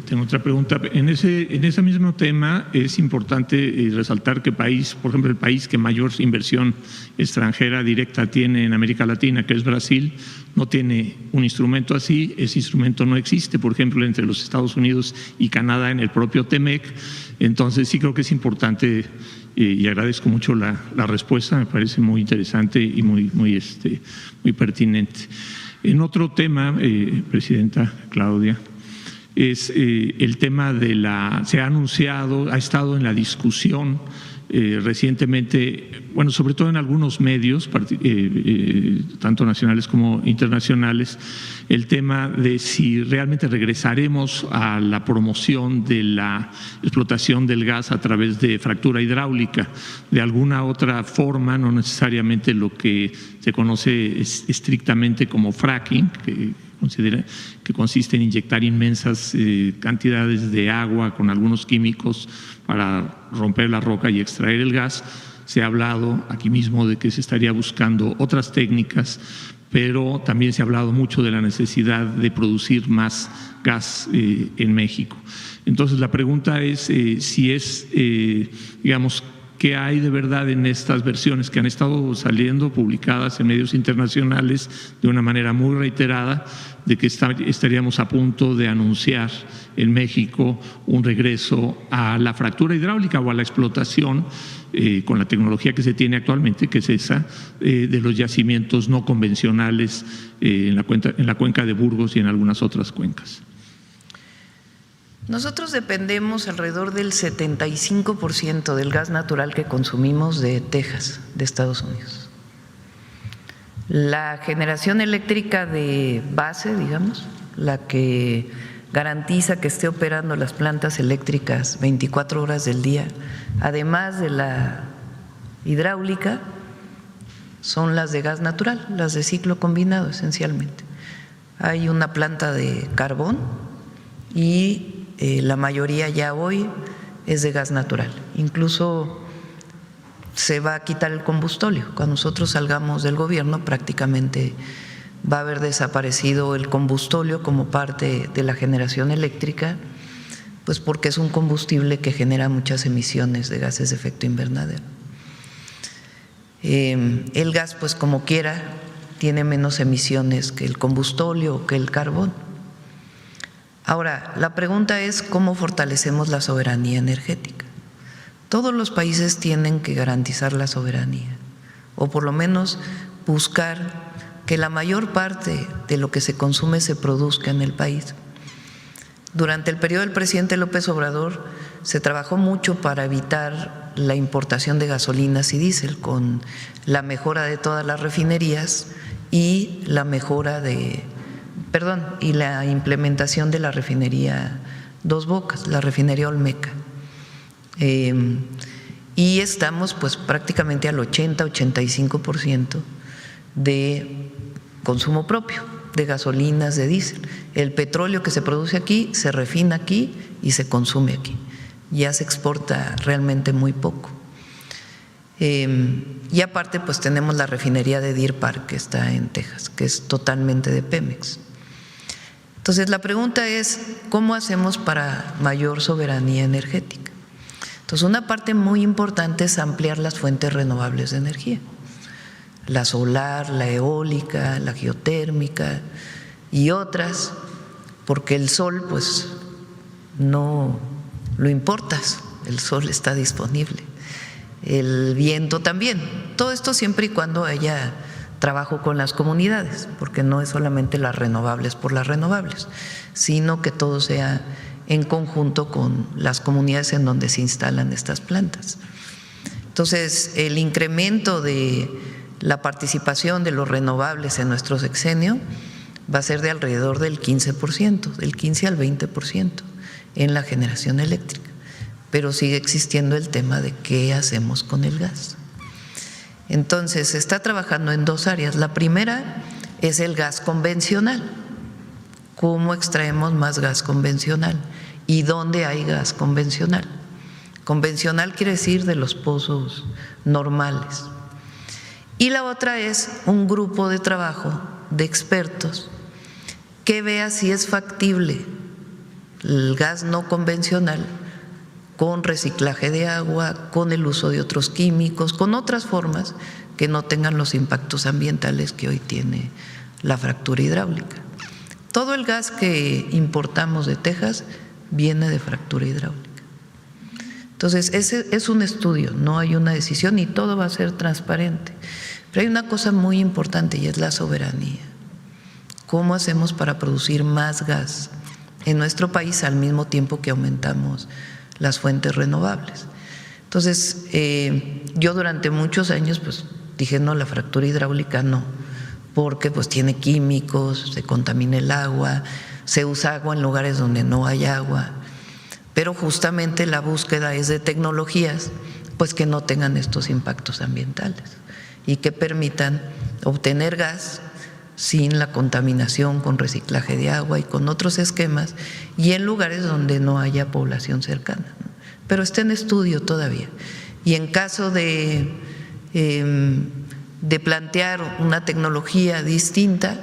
I: Tengo otra pregunta. En ese mismo tema es importante resaltar que por ejemplo, el país que mayor inversión extranjera directa tiene en América Latina, que es Brasil, no tiene un instrumento así. Ese instrumento no existe, por ejemplo, entre los Estados Unidos y Canadá en el propio TEMEC. Entonces sí creo que es importante y agradezco mucho la respuesta, me parece muy interesante y muy pertinente. En otro tema, Presidenta Claudia, es el tema se ha anunciado, ha estado en la discusión recientemente, bueno, sobre todo en algunos medios, tanto nacionales como internacionales, el tema de si realmente regresaremos a la promoción de la explotación del gas a través de fractura hidráulica, de alguna otra forma, no necesariamente lo que se conoce estrictamente como fracking, que consiste en inyectar inmensas cantidades de agua con algunos químicos para romper la roca y extraer el gas. Se ha hablado aquí mismo de que se estaría buscando otras técnicas, pero también se ha hablado mucho de la necesidad de producir más gas en México. Entonces la pregunta es si es, digamos, ¿qué hay de verdad en estas versiones que han estado saliendo publicadas en medios internacionales de una manera muy reiterada, de que estaríamos a punto de anunciar en México un regreso a la fractura hidráulica o a la explotación con la tecnología que se tiene actualmente, que es esa, de los yacimientos no convencionales en la cuenca de Burgos y en algunas otras cuencas?
A: Nosotros dependemos alrededor del 75% del gas natural que consumimos de Texas, de Estados Unidos. La generación eléctrica de base, digamos, la que garantiza que esté operando las plantas eléctricas 24 horas del día, además de la hidráulica, son las de gas natural, las de ciclo combinado esencialmente. Hay una planta de carbón y la mayoría ya hoy es de gas natural. Incluso se va a quitar el combustóleo. Cuando nosotros salgamos del gobierno prácticamente va a haber desaparecido el combustóleo como parte de la generación eléctrica, pues porque es un combustible que genera muchas emisiones de gases de efecto invernadero. El gas, pues como quiera, tiene menos emisiones que el combustóleo o que el carbón. Ahora, la pregunta es cómo fortalecemos la soberanía energética. Todos los países tienen que garantizar la soberanía, o por lo menos buscar que la mayor parte de lo que se consume se produzca en el país. Durante el periodo del presidente López Obrador se trabajó mucho para evitar la importación de gasolinas y diésel, con la mejora de todas las refinerías y la implementación de la refinería Dos Bocas, la refinería Olmeca. Y estamos pues prácticamente al 80-85% de consumo propio de gasolinas, de diésel. El petróleo que se produce aquí se refina aquí y se consume aquí. Ya se exporta realmente muy poco. Y aparte pues tenemos la refinería de Deer Park que está en Texas, que es totalmente de Pemex. Entonces, la pregunta es, ¿cómo hacemos para mayor soberanía energética? Entonces, una parte muy importante es ampliar las fuentes renovables de energía. La solar, la eólica, la geotérmica y otras, porque el sol pues no lo importas, el sol está disponible, el viento también, todo esto siempre y cuando haya trabajo con las comunidades, porque no es solamente las renovables por las renovables, sino que todo sea en conjunto con las comunidades en donde se instalan estas plantas. Entonces, el incremento de la participación de los renovables en nuestro sexenio va a ser de alrededor del 15%, del 15 al 20% en la generación eléctrica, pero sigue existiendo el tema de qué hacemos con el gas. Entonces, se está trabajando en dos áreas. La primera es el gas convencional. ¿Cómo extraemos más gas convencional? ¿Y dónde hay gas convencional? Convencional quiere decir de los pozos normales. Y la otra es un grupo de trabajo de expertos que vea si es factible el gas no convencional con reciclaje de agua, con el uso de otros químicos, con otras formas que no tengan los impactos ambientales que hoy tiene la fractura hidráulica. Todo el gas que importamos de Texas viene de fractura hidráulica. Entonces, ese es un estudio, no hay una decisión y todo va a ser transparente. Pero hay una cosa muy importante y es la soberanía. ¿Cómo hacemos para producir más gas en nuestro país al mismo tiempo que aumentamos las fuentes renovables? Entonces, yo durante muchos años pues dije no, la fractura hidráulica no, porque pues tiene químicos, se contamina el agua, se usa agua en lugares donde no hay agua, pero justamente la búsqueda es de tecnologías pues que no tengan estos impactos ambientales y que permitan obtener gas sin la contaminación, con reciclaje de agua y con otros esquemas, y en lugares donde no haya población cercana, ¿no? Pero está en estudio todavía. Y en caso de plantear una tecnología distinta,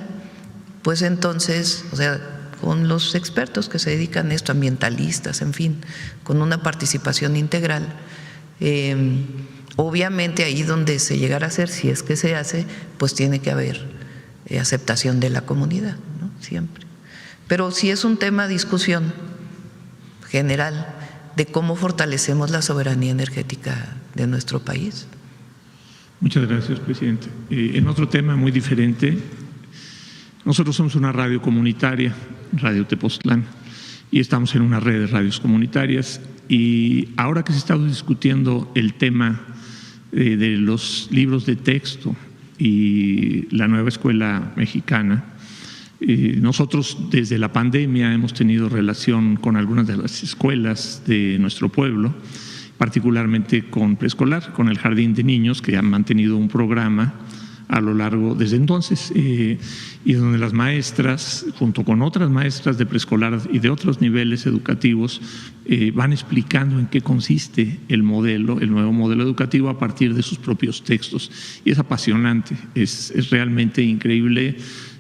A: pues entonces, o sea, con los expertos que se dedican a esto, ambientalistas, en fin, con una participación integral, obviamente ahí donde se llegara a hacer, si es que se hace, pues tiene que haber aceptación de la comunidad, ¿no? Siempre. Pero sí es un tema de discusión general de cómo fortalecemos la soberanía energética de nuestro país.
I: Muchas gracias, presidente. En otro tema muy diferente, nosotros somos una radio comunitaria, Radio Tepoztlán, y estamos en una red de radios comunitarias, y ahora que se está discutiendo el tema de los libros de texto y la nueva escuela mexicana, nosotros desde la pandemia hemos tenido relación con algunas de las escuelas de nuestro pueblo, particularmente con preescolar, con el Jardín de Niños, que han mantenido un programa a lo largo desde entonces, y donde las maestras, junto con otras maestras de preescolar y de otros niveles educativos, van explicando en qué consiste el modelo, el nuevo modelo educativo a partir de sus propios textos. Y es apasionante, es realmente increíble,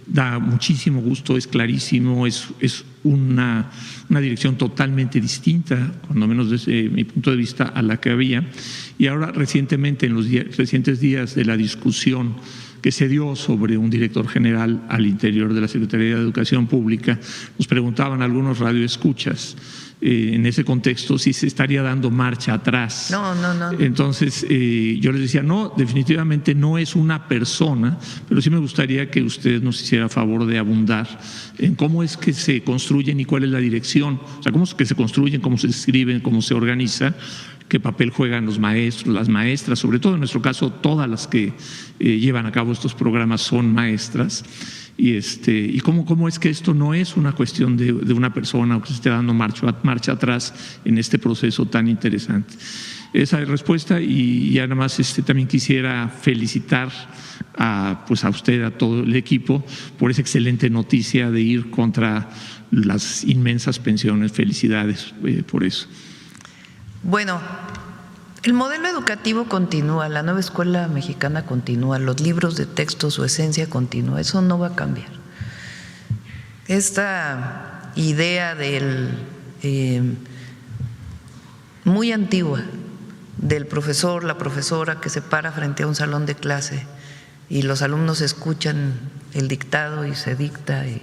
I: da muchísimo gusto, es clarísimo, es una dirección totalmente distinta, cuando menos desde mi punto de vista, a la que había. Y ahora recientemente, en los recientes días de la discusión que se dio sobre un director general al interior de la Secretaría de Educación Pública, nos preguntaban algunos radioescuchas en ese contexto si se estaría dando marcha atrás.
A: No.
I: Entonces yo les decía, no, definitivamente no es una persona, pero sí me gustaría que usted nos hiciera favor de abundar en cómo es que se construyen y cuál es la dirección, o sea, cómo es que se construyen, cómo se escriben, cómo se organiza, qué papel juegan los maestros, las maestras, sobre todo en nuestro caso todas las que llevan a cabo estos programas son maestras. Y cómo es que esto no es una cuestión de una persona o que se esté dando marcha atrás en este proceso tan interesante. Esa es la respuesta, y ya nada más también quisiera felicitar a usted, a todo el equipo, por esa excelente noticia de ir contra las inmensas pensiones. Felicidades por eso.
A: Bueno, el modelo educativo continúa, la nueva escuela mexicana continúa, los libros de texto, su esencia continúa, eso no va a cambiar. esta idea muy antigua del profesor, la profesora que se para frente a un salón de clase y los alumnos escuchan el dictado y se dicta y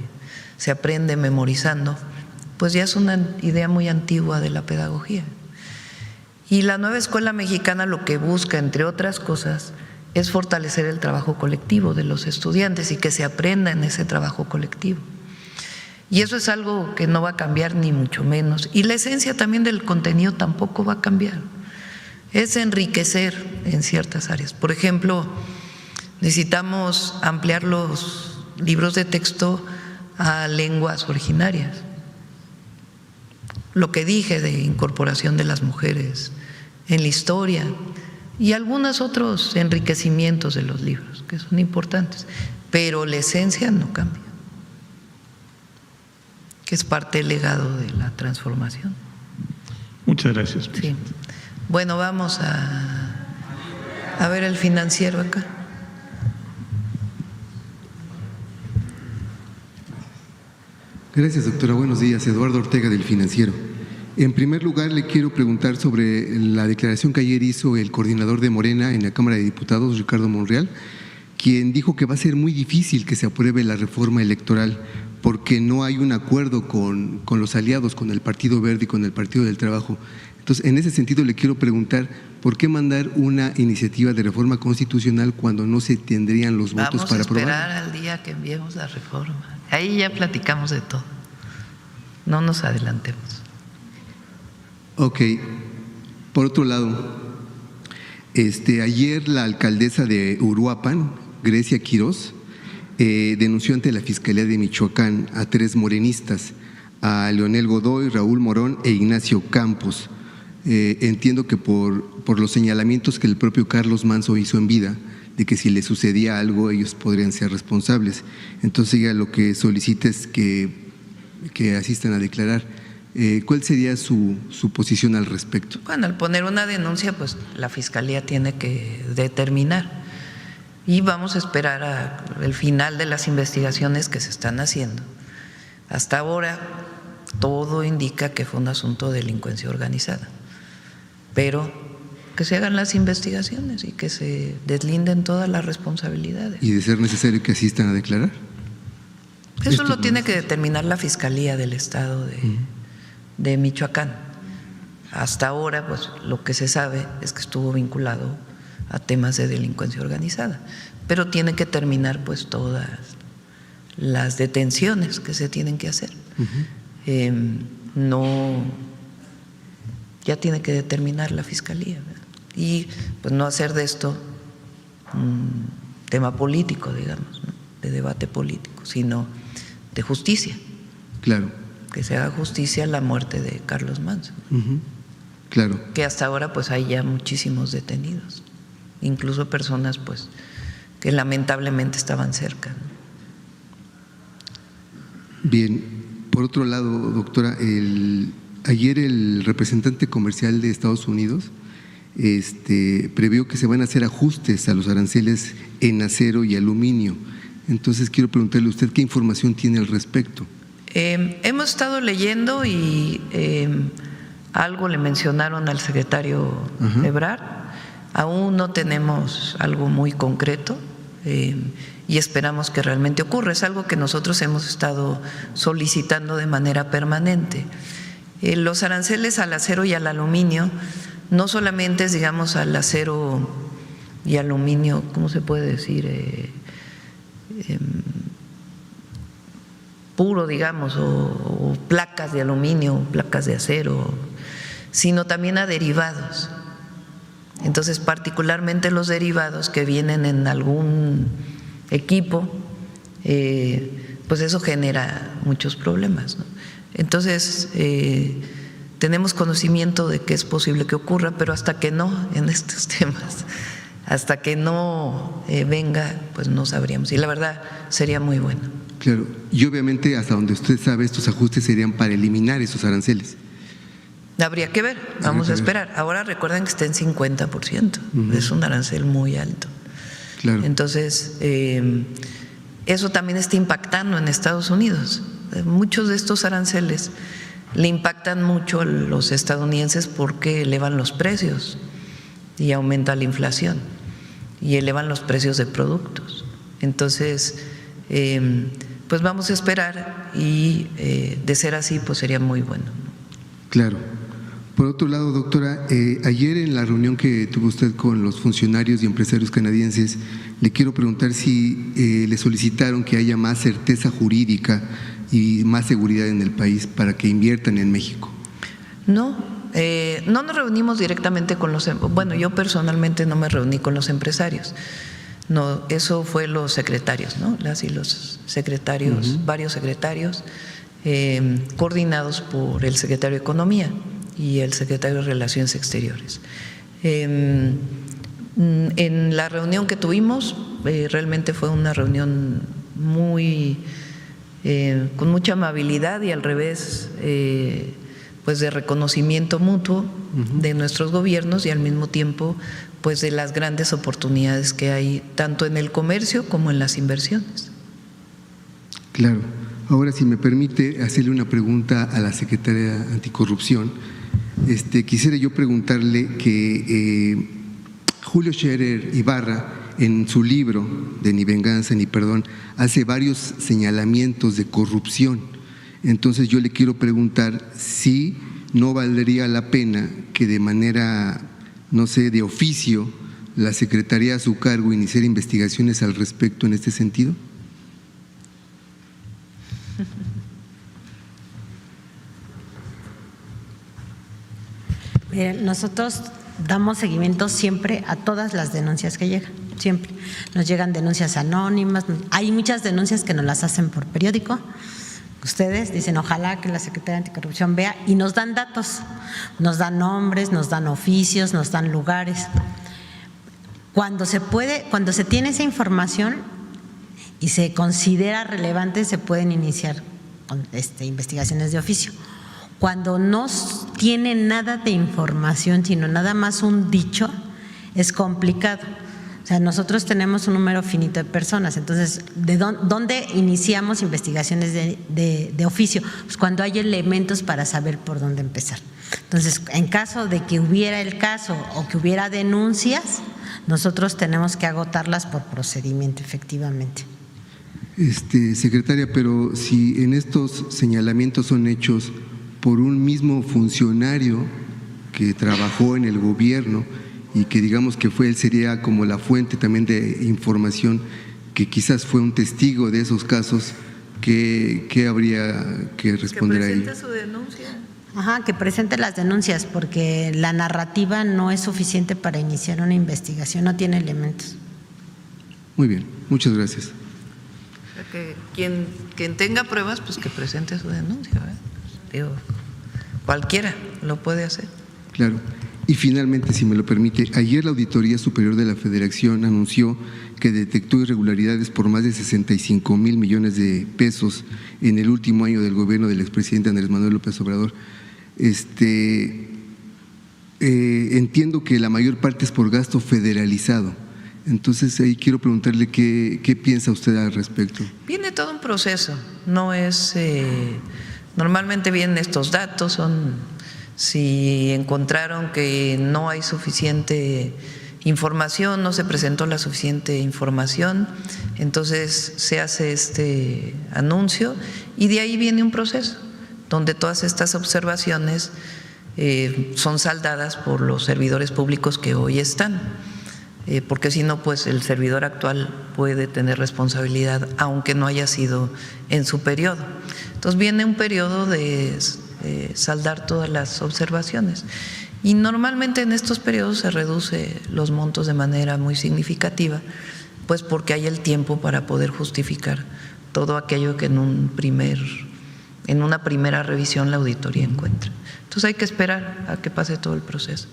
A: se aprende memorizando, pues ya es una idea muy antigua de la pedagogía. Y la nueva escuela mexicana lo que busca, entre otras cosas, es fortalecer el trabajo colectivo de los estudiantes y que se aprenda en ese trabajo colectivo. Y eso es algo que no va a cambiar ni mucho menos. Y la esencia también del contenido tampoco va a cambiar. Es enriquecer en ciertas áreas. Por ejemplo, necesitamos ampliar los libros de texto a lenguas originarias. Lo que dije de incorporación de las mujeres en la historia y algunos otros enriquecimientos de los libros que son importantes, pero la esencia no cambia, que es parte del legado de la transformación.
I: Muchas gracias.
A: Sí. Bueno, vamos a ver el financiero acá.
J: Gracias, doctora. Buenos días. Eduardo Ortega, del Financiero. En primer lugar, le quiero preguntar sobre la declaración que ayer hizo el coordinador de Morena en la Cámara de Diputados, Ricardo Monreal, quien dijo que va a ser muy difícil que se apruebe la reforma electoral porque no hay un acuerdo con los aliados, con el Partido Verde y con el Partido del Trabajo. Entonces, en ese sentido, le quiero preguntar, ¿por qué mandar una iniciativa de reforma constitucional cuando no se tendrían los votos para aprobarla?
A: Vamos a esperar al día que enviemos la reforma. Ahí ya platicamos de todo. No nos adelantemos.
J: Ok. Por otro lado, ayer la alcaldesa de Uruapan, Grecia Quirós, denunció ante la Fiscalía de Michoacán a 3 morenistas, a Leonel Godoy, Raúl Morón e Ignacio Campos. Entiendo que por los señalamientos que el propio Carlos Manzo hizo en vida, de que si le sucedía algo ellos podrían ser responsables. Entonces ella lo que solicita es que asistan a declarar. ¿Cuál sería su posición al respecto?
A: Bueno, al poner una denuncia, pues la Fiscalía tiene que determinar y vamos a esperar el final de las investigaciones que se están haciendo. Hasta ahora todo indica que fue un asunto de delincuencia organizada, pero que se hagan las investigaciones y que se deslinden todas las responsabilidades.
J: ¿Y de ser necesario que asistan a declarar?
A: Eso lo tiene que determinar la Fiscalía del Estado de Michoacán. Hasta ahora, pues lo que se sabe es que estuvo vinculado a temas de delincuencia organizada, pero tiene que terminar pues todas las detenciones que se tienen que hacer. Ya tiene que determinar la Fiscalía, ¿verdad? Y pues no hacer de esto un tema político, digamos, ¿no? De debate político, sino de justicia.
J: Claro.
A: Que se haga justicia a la muerte de Carlos Manzo.
J: Claro.
A: Que hasta ahora pues hay ya muchísimos detenidos, incluso personas pues que lamentablemente estaban cerca, ¿no?
J: Bien. Por otro lado, doctora, ayer el representante comercial de Estados Unidos previó que se van a hacer ajustes a los aranceles en acero y aluminio. Entonces quiero preguntarle a usted qué información tiene al respecto.
A: Hemos estado leyendo y algo le mencionaron al secretario Ebrard. Aún no tenemos algo muy concreto y esperamos que realmente ocurra. Es algo que nosotros hemos estado solicitando de manera permanente. Los aranceles al acero y al aluminio no solamente es, digamos, al acero y aluminio, ¿cómo se puede decir? Puro, digamos, o placas de aluminio, placas de acero, sino también a derivados. Entonces, particularmente los derivados que vienen en algún equipo, pues eso genera muchos problemas, ¿no? Entonces, tenemos conocimiento de que es posible que ocurra, pero hasta que no, en estos temas, hasta que no venga, pues no sabríamos. Y la verdad sería muy bueno.
J: Claro, y obviamente hasta donde usted sabe estos ajustes serían para eliminar esos aranceles.
A: Habría que ver, vamos a esperar. Ahora recuerden que está en 50%, es un arancel muy alto.
J: Claro.
A: Entonces, eso también está impactando en Estados Unidos. Muchos de estos aranceles le impactan mucho a los estadounidenses porque elevan los precios y aumenta la inflación y elevan los precios de productos. Entonces, pues vamos a esperar y de ser así, pues sería muy bueno.
J: Claro. Por otro lado, doctora, ayer en la reunión que tuvo usted con los funcionarios y empresarios canadienses, le quiero preguntar si le solicitaron que haya más certeza jurídica y más seguridad en el país para que inviertan en México.
A: No nos reunimos directamente con bueno, yo personalmente no me reuní con los empresarios. No, eso fue los secretarios, ¿no? Las y los secretarios, varios secretarios, coordinados por el secretario de Economía y el secretario de Relaciones Exteriores. En la reunión que tuvimos, realmente fue una reunión con mucha amabilidad y al revés, pues de reconocimiento mutuo de nuestros gobiernos y al mismo tiempo pues de las grandes oportunidades que hay tanto en el comercio como en las inversiones.
J: Claro. Ahora, si me permite hacerle una pregunta a la secretaria Anticorrupción, quisiera yo preguntarle que Julio Scherer Ibarra, en su libro de Ni Venganza ni Perdón, hace varios señalamientos de corrupción. Entonces yo le quiero preguntar si no valdría la pena que de manera, no sé, de oficio, la Secretaría a su cargo iniciara investigaciones al respecto en este sentido.
E: Nosotros damos seguimiento siempre a todas las denuncias que llegan, siempre. Nos llegan denuncias anónimas, hay muchas denuncias que nos las hacen por periódico. Ustedes dicen, ojalá que la Secretaría de Anticorrupción vea y nos dan datos, nos dan nombres, nos dan oficios, nos dan lugares. Cuando se tiene esa información y se considera relevante, se pueden iniciar investigaciones de oficio. Cuando no tiene nada de información, sino nada más un dicho, es complicado. O sea, nosotros tenemos un número finito de personas, entonces, ¿de dónde iniciamos investigaciones de oficio? Pues cuando hay elementos para saber por dónde empezar. Entonces, en caso de que hubiera el caso o que hubiera denuncias, nosotros tenemos que agotarlas por procedimiento, efectivamente.
J: Secretaria, pero si en estos señalamientos son hechos por un mismo funcionario que trabajó en el gobierno y que digamos que él sería como la fuente también de información, que quizás fue un testigo de esos casos, ¿qué habría que responder a ello?
A: Que presente su denuncia.
E: Ajá, que presente las denuncias, porque la narrativa no es suficiente para iniciar una investigación, no tiene elementos.
J: Muy bien, muchas gracias.
A: O sea, que quien tenga pruebas, pues que presente su denuncia, ¿verdad? Digo, cualquiera lo puede hacer.
J: Claro. Y finalmente, si me lo permite, ayer la Auditoría Superior de la Federación anunció que detectó irregularidades por más de 65,000 millones de pesos en el último año del gobierno del expresidente Andrés Manuel López Obrador. Entiendo que la mayor parte es por gasto federalizado. Entonces, ahí quiero preguntarle qué piensa usted al respecto.
A: Viene todo un proceso, no es… normalmente vienen estos datos, si encontraron que no hay suficiente información, no se presentó la suficiente información, entonces se hace este anuncio y de ahí viene un proceso donde todas estas observaciones son saldadas por los servidores públicos que hoy están, porque si no, pues el servidor actual puede tener responsabilidad aunque no haya sido en su periodo. Entonces viene un periodo de saldar todas las observaciones y normalmente en estos periodos se reduce los montos de manera muy significativa, pues porque hay el tiempo para poder justificar todo aquello que en una primera revisión la auditoría encuentra. Entonces hay que esperar a que pase todo el proceso.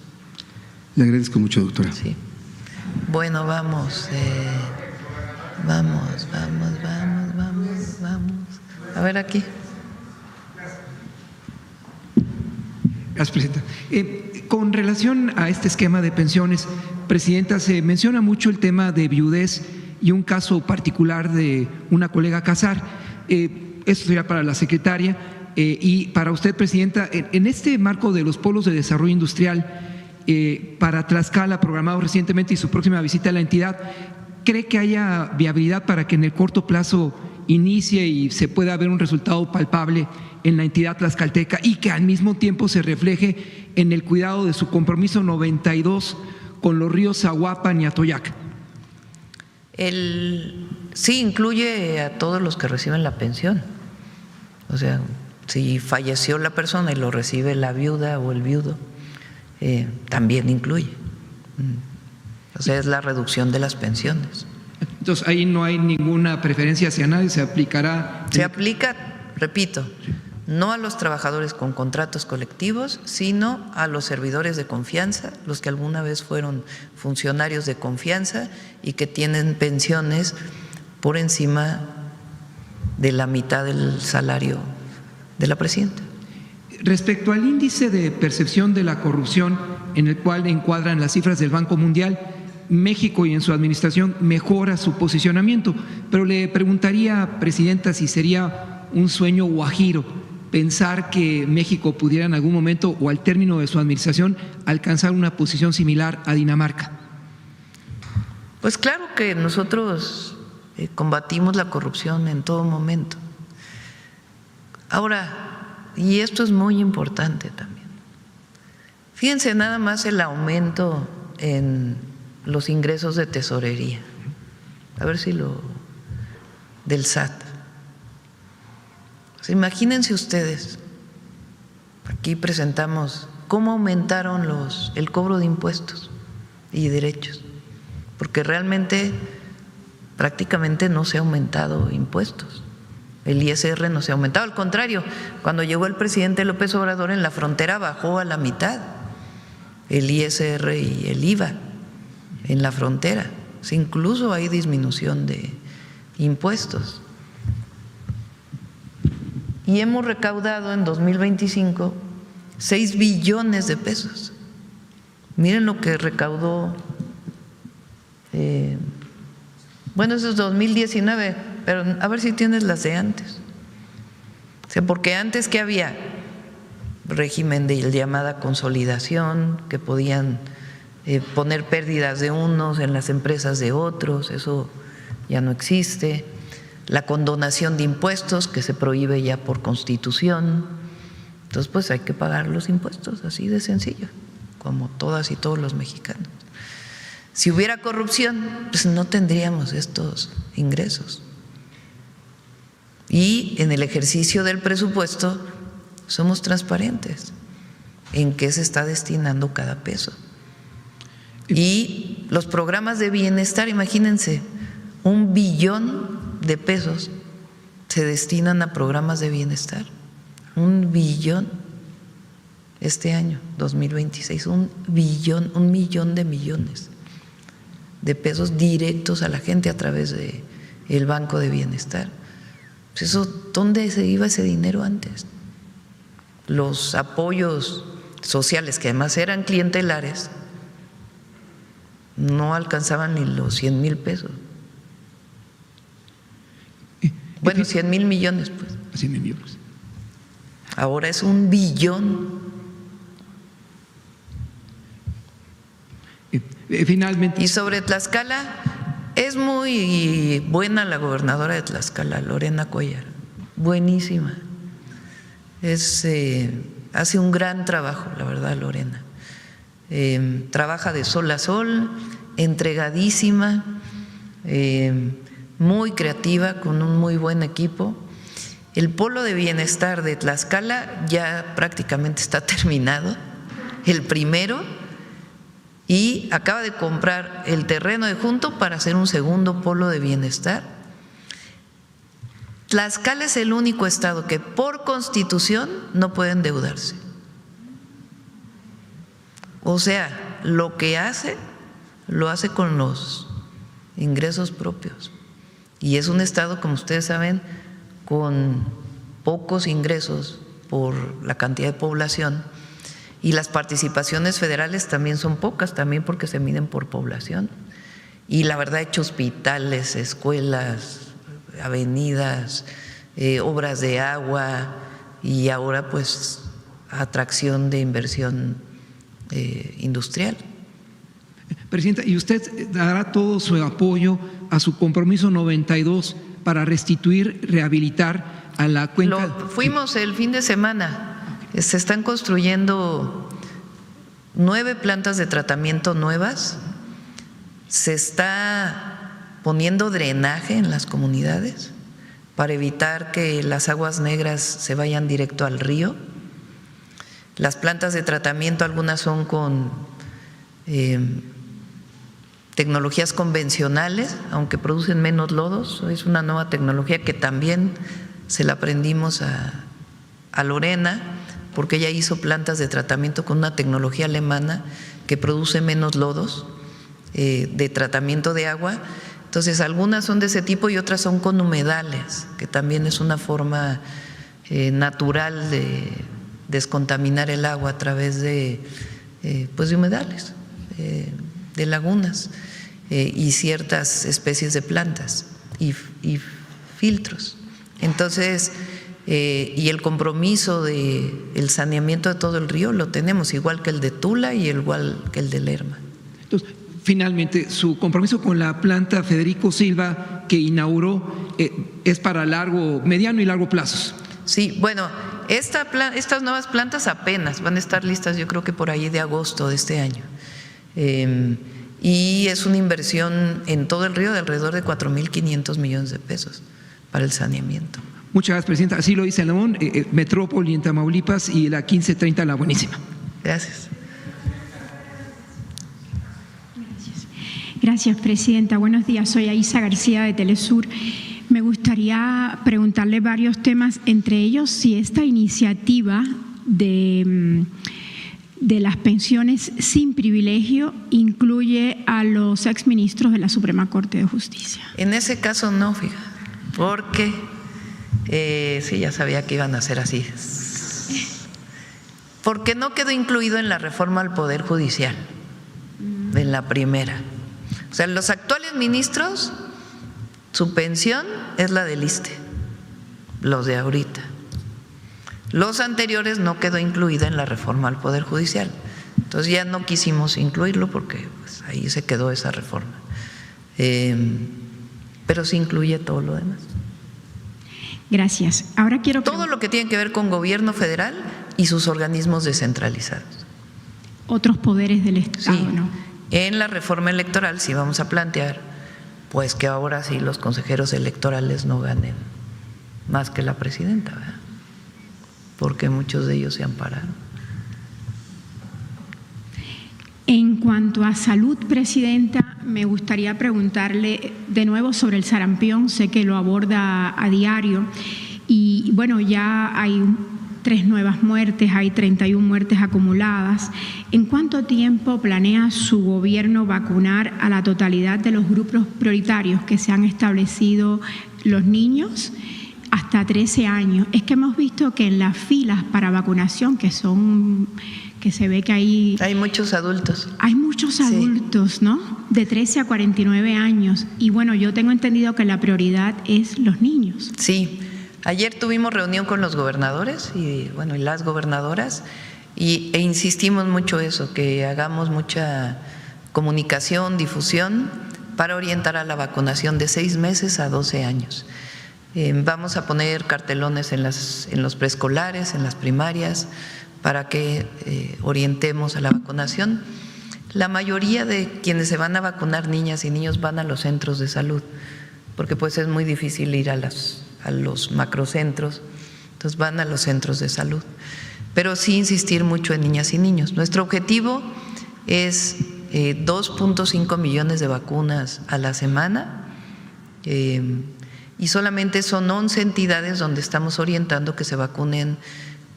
J: Le agradezco mucho, doctora.
A: Sí. Bueno, vamos. A ver aquí.
F: Gracias, Presidenta. Con relación a este esquema de pensiones, Presidenta, se menciona mucho el tema de viudez y un caso particular de una colega Casar. Esto sería para la secretaria. Y para usted, presidenta, en este marco de los polos de desarrollo industrial para Tlaxcala, programado recientemente y su próxima visita a la entidad, ¿cree que haya viabilidad para que en el corto plazo inicie y se pueda ver un resultado palpable en la entidad tlaxcalteca y que al mismo tiempo se refleje en el cuidado de su compromiso 92 con los ríos Zahuapan y Atoyac?
A: Sí, incluye a todos los que reciben la pensión. O sea, si falleció la persona y lo recibe la viuda o el viudo, también incluye. O sea, es la reducción de las pensiones.
F: Entonces, ahí no hay ninguna preferencia hacia nadie, se aplicará.
A: Se aplica, repito, no a los trabajadores con contratos colectivos, sino a los servidores de confianza, los que alguna vez fueron funcionarios de confianza y que tienen pensiones por encima de la mitad del salario de la presidenta.
F: Respecto al índice de percepción de la corrupción, en el cual encuadran las cifras del Banco Mundial, México y en su administración mejora su posicionamiento, pero le preguntaría, presidenta, si sería un sueño guajiro pensar que México pudiera en algún momento o al término de su administración alcanzar una posición similar a Dinamarca.
A: Pues claro que nosotros combatimos la corrupción en todo momento. Ahora, y esto es muy importante también, fíjense nada más el aumento en los ingresos de tesorería, a ver si del SAT. O sea, imagínense ustedes, aquí presentamos cómo aumentaron el cobro de impuestos y derechos, porque realmente prácticamente no se ha aumentado impuestos. El ISR no se ha aumentado, al contrario, cuando llegó el presidente López Obrador en la frontera bajó a la mitad el ISR y el IVA en la frontera. O sea, incluso hay disminución de impuestos. Y hemos recaudado en 2025 6 billones de pesos. Miren lo que recaudó, bueno, eso es 2019, pero a ver si tienes las de antes. O sea, porque antes que había régimen de llamada consolidación, que podían poner pérdidas de unos en las empresas de otros, eso ya no existe. La condonación de impuestos, que se prohíbe ya por Constitución. Entonces, pues hay que pagar los impuestos, así de sencillo, como todas y todos los mexicanos. Si hubiera corrupción, pues no tendríamos estos ingresos. Y en el ejercicio del presupuesto somos transparentes en qué se está destinando cada peso. Y los programas de bienestar, imagínense, 1 billón de pesos se destinan a programas de bienestar. 1 billón este año, 2026, 1 millón de millones de pesos directos a la gente a través del Banco de Bienestar. Pues eso, ¿dónde se iba ese dinero antes? Los apoyos sociales, que además eran clientelares, no alcanzaban ni los 100,000 pesos. Bueno, 100,000 millones, pues.
F: 100,000 millones.
A: Ahora es 1 billón.
F: Finalmente.
A: Y sobre Tlaxcala, es muy buena la gobernadora de Tlaxcala, Lorena Cuellar, buenísima. Hace un gran trabajo, la verdad, Lorena. Trabaja de sol a sol, entregadísima, muy creativa, con un muy buen equipo. El polo de bienestar de Tlaxcala ya prácticamente está terminado, el primero, y acaba de comprar el terreno de junto para hacer un segundo polo de bienestar. Tlaxcala es el único estado que por Constitución no puede endeudarse. O sea, lo que hace, lo hace con los ingresos propios. Y es un estado, como ustedes saben, con pocos ingresos por la cantidad de población, y las participaciones federales también son pocas, también porque se miden por población. Y la verdad, ha hecho hospitales, escuelas, avenidas, obras de agua y ahora pues atracción de inversión industrial.
F: Presidenta, ¿y usted dará todo su apoyo a su compromiso 92 para restituir, rehabilitar a la cuenca?
A: Fuimos el fin de semana, se están construyendo 9 plantas de tratamiento nuevas, se está poniendo drenaje en las comunidades para evitar que las aguas negras se vayan directo al río. Las plantas de tratamiento, algunas son con tecnologías convencionales, aunque producen menos lodos. Es una nueva tecnología que también se la aprendimos a Lorena, porque ella hizo plantas de tratamiento con una tecnología alemana que produce menos lodos de tratamiento de agua. Entonces, algunas son de ese tipo y otras son con humedales, que también es una forma natural de descontaminar el agua a través de humedales, de lagunas y ciertas especies de plantas y filtros. Entonces, y el compromiso del saneamiento de todo el río lo tenemos, igual que el de Tula y igual que el de Lerma.
F: Entonces, finalmente, su compromiso con la planta Federico Silva que inauguró es para mediano y largo plazos.
A: Sí, bueno, estas nuevas plantas apenas van a estar listas, yo creo que por ahí de agosto de este año. Y es una inversión en todo el río de alrededor de 4.500 millones de pesos para el saneamiento.
F: Muchas gracias, Presidenta. Así lo dice Lemón, Metrópoli en Tamaulipas y la 1530 La Buenísima.
A: Gracias.
K: Gracias, Presidenta. Buenos días. Soy Aisa García de Telesur. Me gustaría preguntarle varios temas, entre ellos si esta iniciativa de las pensiones sin privilegio incluye a los exministros de la Suprema Corte de Justicia.
A: En ese caso no, fíjate, porque sí, ya sabía que iban a ser así. Porque no quedó incluido en la reforma al Poder Judicial, en la primera. O sea, los actuales ministros, su pensión es la del ISSSTE, los de ahorita. Los anteriores no quedó incluida en la reforma al Poder Judicial. Entonces ya no quisimos incluirlo porque pues, ahí se quedó esa reforma. Pero sí incluye todo lo demás.
K: Gracias. Ahora quiero
A: todo lo que tiene que ver con gobierno federal y sus organismos descentralizados.
K: Otros poderes del Estado,
A: sí,
K: ¿no?
A: En la reforma electoral sí vamos a plantear pues que ahora sí los consejeros electorales no ganen más que la presidenta, ¿verdad? Porque muchos de ellos se ampararon.
K: En cuanto a salud, Presidenta, me gustaría preguntarle de nuevo sobre el sarampión. Sé que lo aborda a diario y bueno, ya hay 3 nuevas muertes, hay 31 muertes acumuladas. ¿En cuánto tiempo planea su gobierno vacunar a la totalidad de los grupos prioritarios que se han establecido los niños hasta 13 años? Es que hemos visto que en las filas para vacunación, que se ve que hay
A: muchos adultos.
K: Hay muchos adultos, sí, ¿no? De 13 a 49 años. Y bueno, yo tengo entendido que la prioridad es los niños.
A: Sí. Ayer tuvimos reunión con los gobernadores y las gobernadoras e insistimos mucho eso, que hagamos mucha comunicación, difusión para orientar a la vacunación de 6 meses a 12 años. Vamos a poner cartelones en los preescolares, en las primarias, para que orientemos a la vacunación. La mayoría de quienes se van a vacunar, niñas y niños, van a los centros de salud, porque pues es muy difícil ir a los macrocentros, entonces van a los centros de salud. Pero sí insistir mucho en niñas y niños. Nuestro objetivo es 2.5 millones de vacunas a la semana y solamente son 11 entidades donde estamos orientando que se vacunen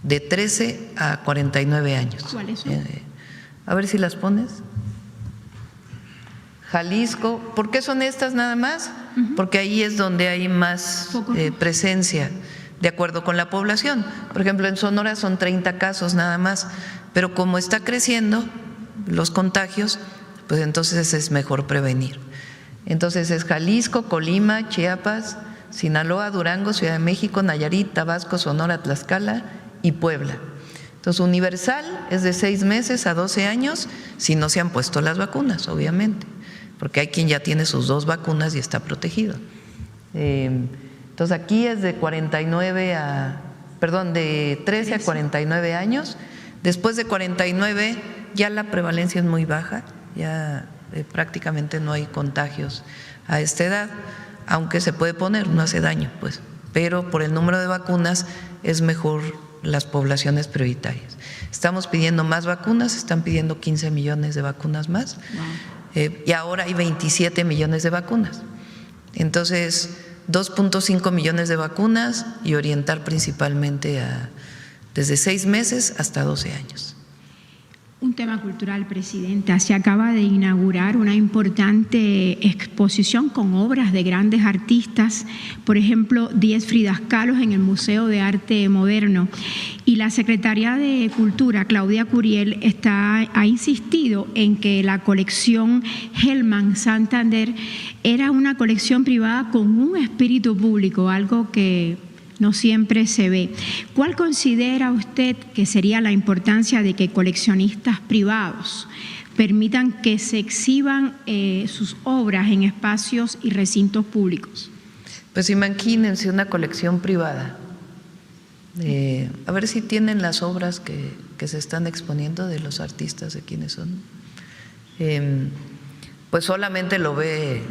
A: de 13 a 49 años.
K: ¿Cuáles son?
A: A ver si las pones. Jalisco, ¿por qué son estas nada más? Porque ahí es donde hay más presencia, de acuerdo con la población. Por ejemplo, en Sonora son 30 casos nada más, pero como está creciendo los contagios, pues entonces es mejor prevenir. Entonces es Jalisco, Colima, Chiapas, Sinaloa, Durango, Ciudad de México, Nayarit, Tabasco, Sonora, Tlaxcala y Puebla. Entonces, universal es de 6 meses a 12 años si no se han puesto las vacunas, obviamente, porque hay quien ya tiene sus 2 vacunas y está protegido. Entonces, aquí es de 13 a 49 años. Después de 49 ya la prevalencia es muy baja, ya prácticamente no hay contagios a esta edad, aunque se puede poner, no hace daño, pues, pero por el número de vacunas es mejor las poblaciones prioritarias. Estamos pidiendo más vacunas, están pidiendo 15 millones de vacunas más, y ahora hay 27 millones de vacunas. Entonces, 2.5 millones de vacunas y orientar principalmente desde 6 meses hasta 12 años.
K: Un tema cultural, Presidenta. Se acaba de inaugurar una importante exposición con obras de grandes artistas, por ejemplo, 10 Fridas Kahlo en el Museo de Arte Moderno. Y la Secretaría de Cultura, Claudia Curiel, ha insistido en que la colección Hellman Santander era una colección privada con un espíritu público, algo que no siempre se ve. ¿Cuál considera usted que sería la importancia de que coleccionistas privados permitan que se exhiban sus obras en espacios y recintos públicos?
A: Pues imagínense una colección privada. A ver si tienen las obras que se están exponiendo de los artistas, de quiénes son. Pues solamente lo ve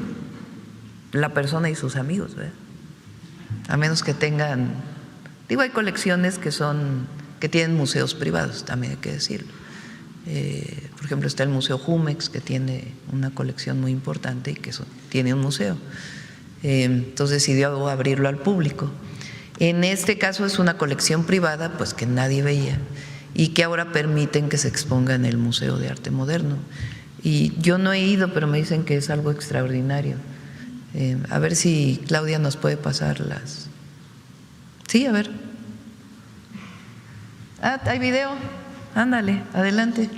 A: la persona y sus amigos, ¿verdad? A menos que tengan, hay colecciones que tienen museos privados, también hay que decirlo. Por ejemplo, está el Museo Jumex, que tiene una colección muy importante y que tiene un museo. Entonces decidió abrirlo al público. En este caso es una colección privada, pues que nadie veía y que ahora permiten que se exponga en el Museo de Arte Moderno. Y yo no he ido, pero me dicen que es algo extraordinario. A ver si Claudia nos puede pasar las… Sí, a ver. Hay video. Ándale, adelante.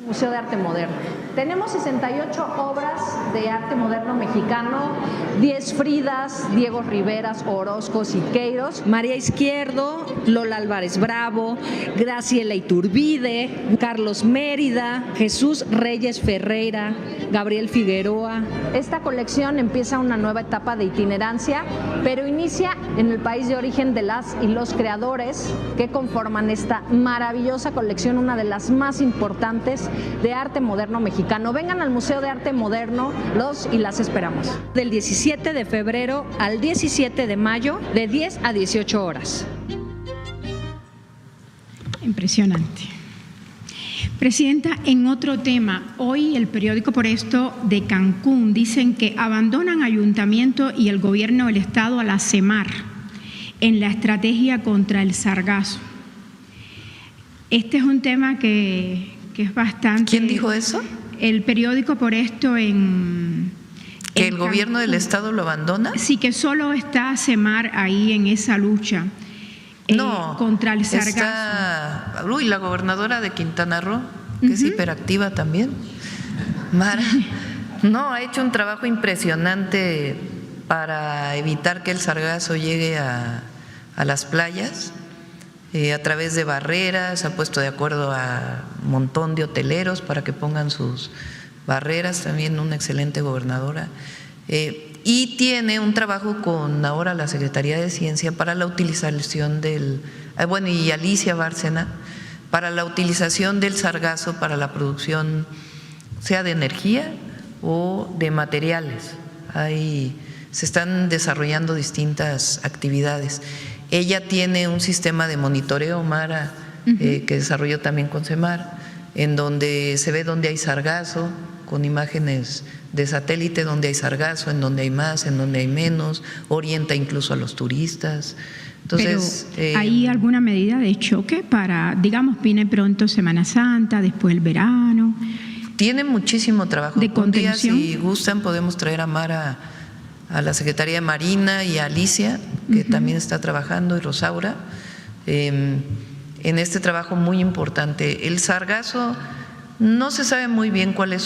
L: Museo de Arte Moderno. Tenemos 68 obras de arte moderno mexicano, 10 Fridas, Diego Riveras, Orozco, Siqueiros, María Izquierdo, Lola Álvarez Bravo, Graciela Iturbide, Carlos Mérida, Jesús Reyes Ferreira, Gabriel Figueroa. Esta colección empieza una nueva etapa de itinerancia, pero inicia en el país de origen de las y los creadores que conforman esta maravillosa colección, una de las más importantes de arte moderno mexicano. Vengan al Museo de Arte Moderno, los y las esperamos. Del 17 de febrero al 17 de mayo, de 10 a 18 horas.
K: Impresionante. Presidenta, en otro tema, hoy el periódico Por Esto de Cancún dicen que abandonan ayuntamiento y el gobierno del estado a la CEMAR en la estrategia contra el sargazo. Este es un tema que es bastante…
A: ¿Quién dijo eso?
K: El periódico Por Esto en
A: ¿Que el gobierno del estado lo abandona?
K: Sí, que solo está CEMAR ahí en esa lucha contra el sargazo.
A: Está, la gobernadora de Quintana Roo, que es hiperactiva también, Mara. No, ha hecho un trabajo impresionante para evitar que el sargazo llegue a las playas. A través de barreras, ha puesto de acuerdo a un montón de hoteleros para que pongan sus barreras, también una excelente gobernadora. Y tiene un trabajo con ahora la Secretaría de Ciencia para la utilización y Alicia Bárcena, para la utilización del sargazo para la producción, sea de energía o de materiales. Se están desarrollando distintas actividades. Ella tiene un sistema de monitoreo, Mara, que desarrolló también con CEMAR, en donde se ve dónde hay sargazo, con imágenes de satélite, donde hay sargazo, en donde hay más, en donde hay menos, orienta incluso a los turistas. Entonces,
K: pero ¿hay alguna medida de choque para, digamos, viene pronto Semana Santa, después el verano?
A: Tiene muchísimo trabajo.
K: ¿De contención?
A: Un día, si gustan, podemos traer a Mara a la Secretaría de Marina y a Alicia, que también está trabajando, y Rosaura, en este trabajo muy importante. El sargazo no se sabe muy bien cuál es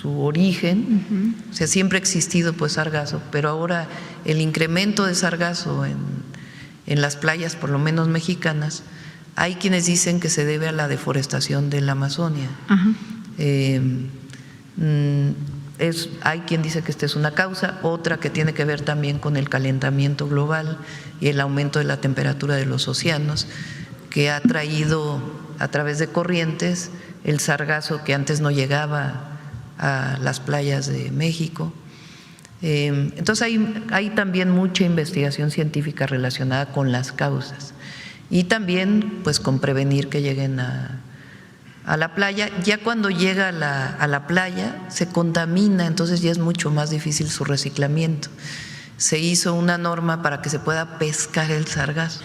A: su origen, o sea, siempre ha existido pues sargazo, pero ahora el incremento de sargazo en las playas, por lo menos mexicanas, hay quienes dicen que se debe a la deforestación de la Amazonia. Hay quien dice que esta es una causa, otra que tiene que ver también con el calentamiento global y el aumento de la temperatura de los océanos, que ha traído a través de corrientes el sargazo que antes no llegaba a las playas de México. Entonces hay también mucha investigación científica relacionada con las causas y también pues con prevenir que lleguen a la playa. Ya cuando llega a la playa se contamina, entonces ya es mucho más difícil su reciclamiento. Se hizo una norma para que se pueda pescar el sargazo.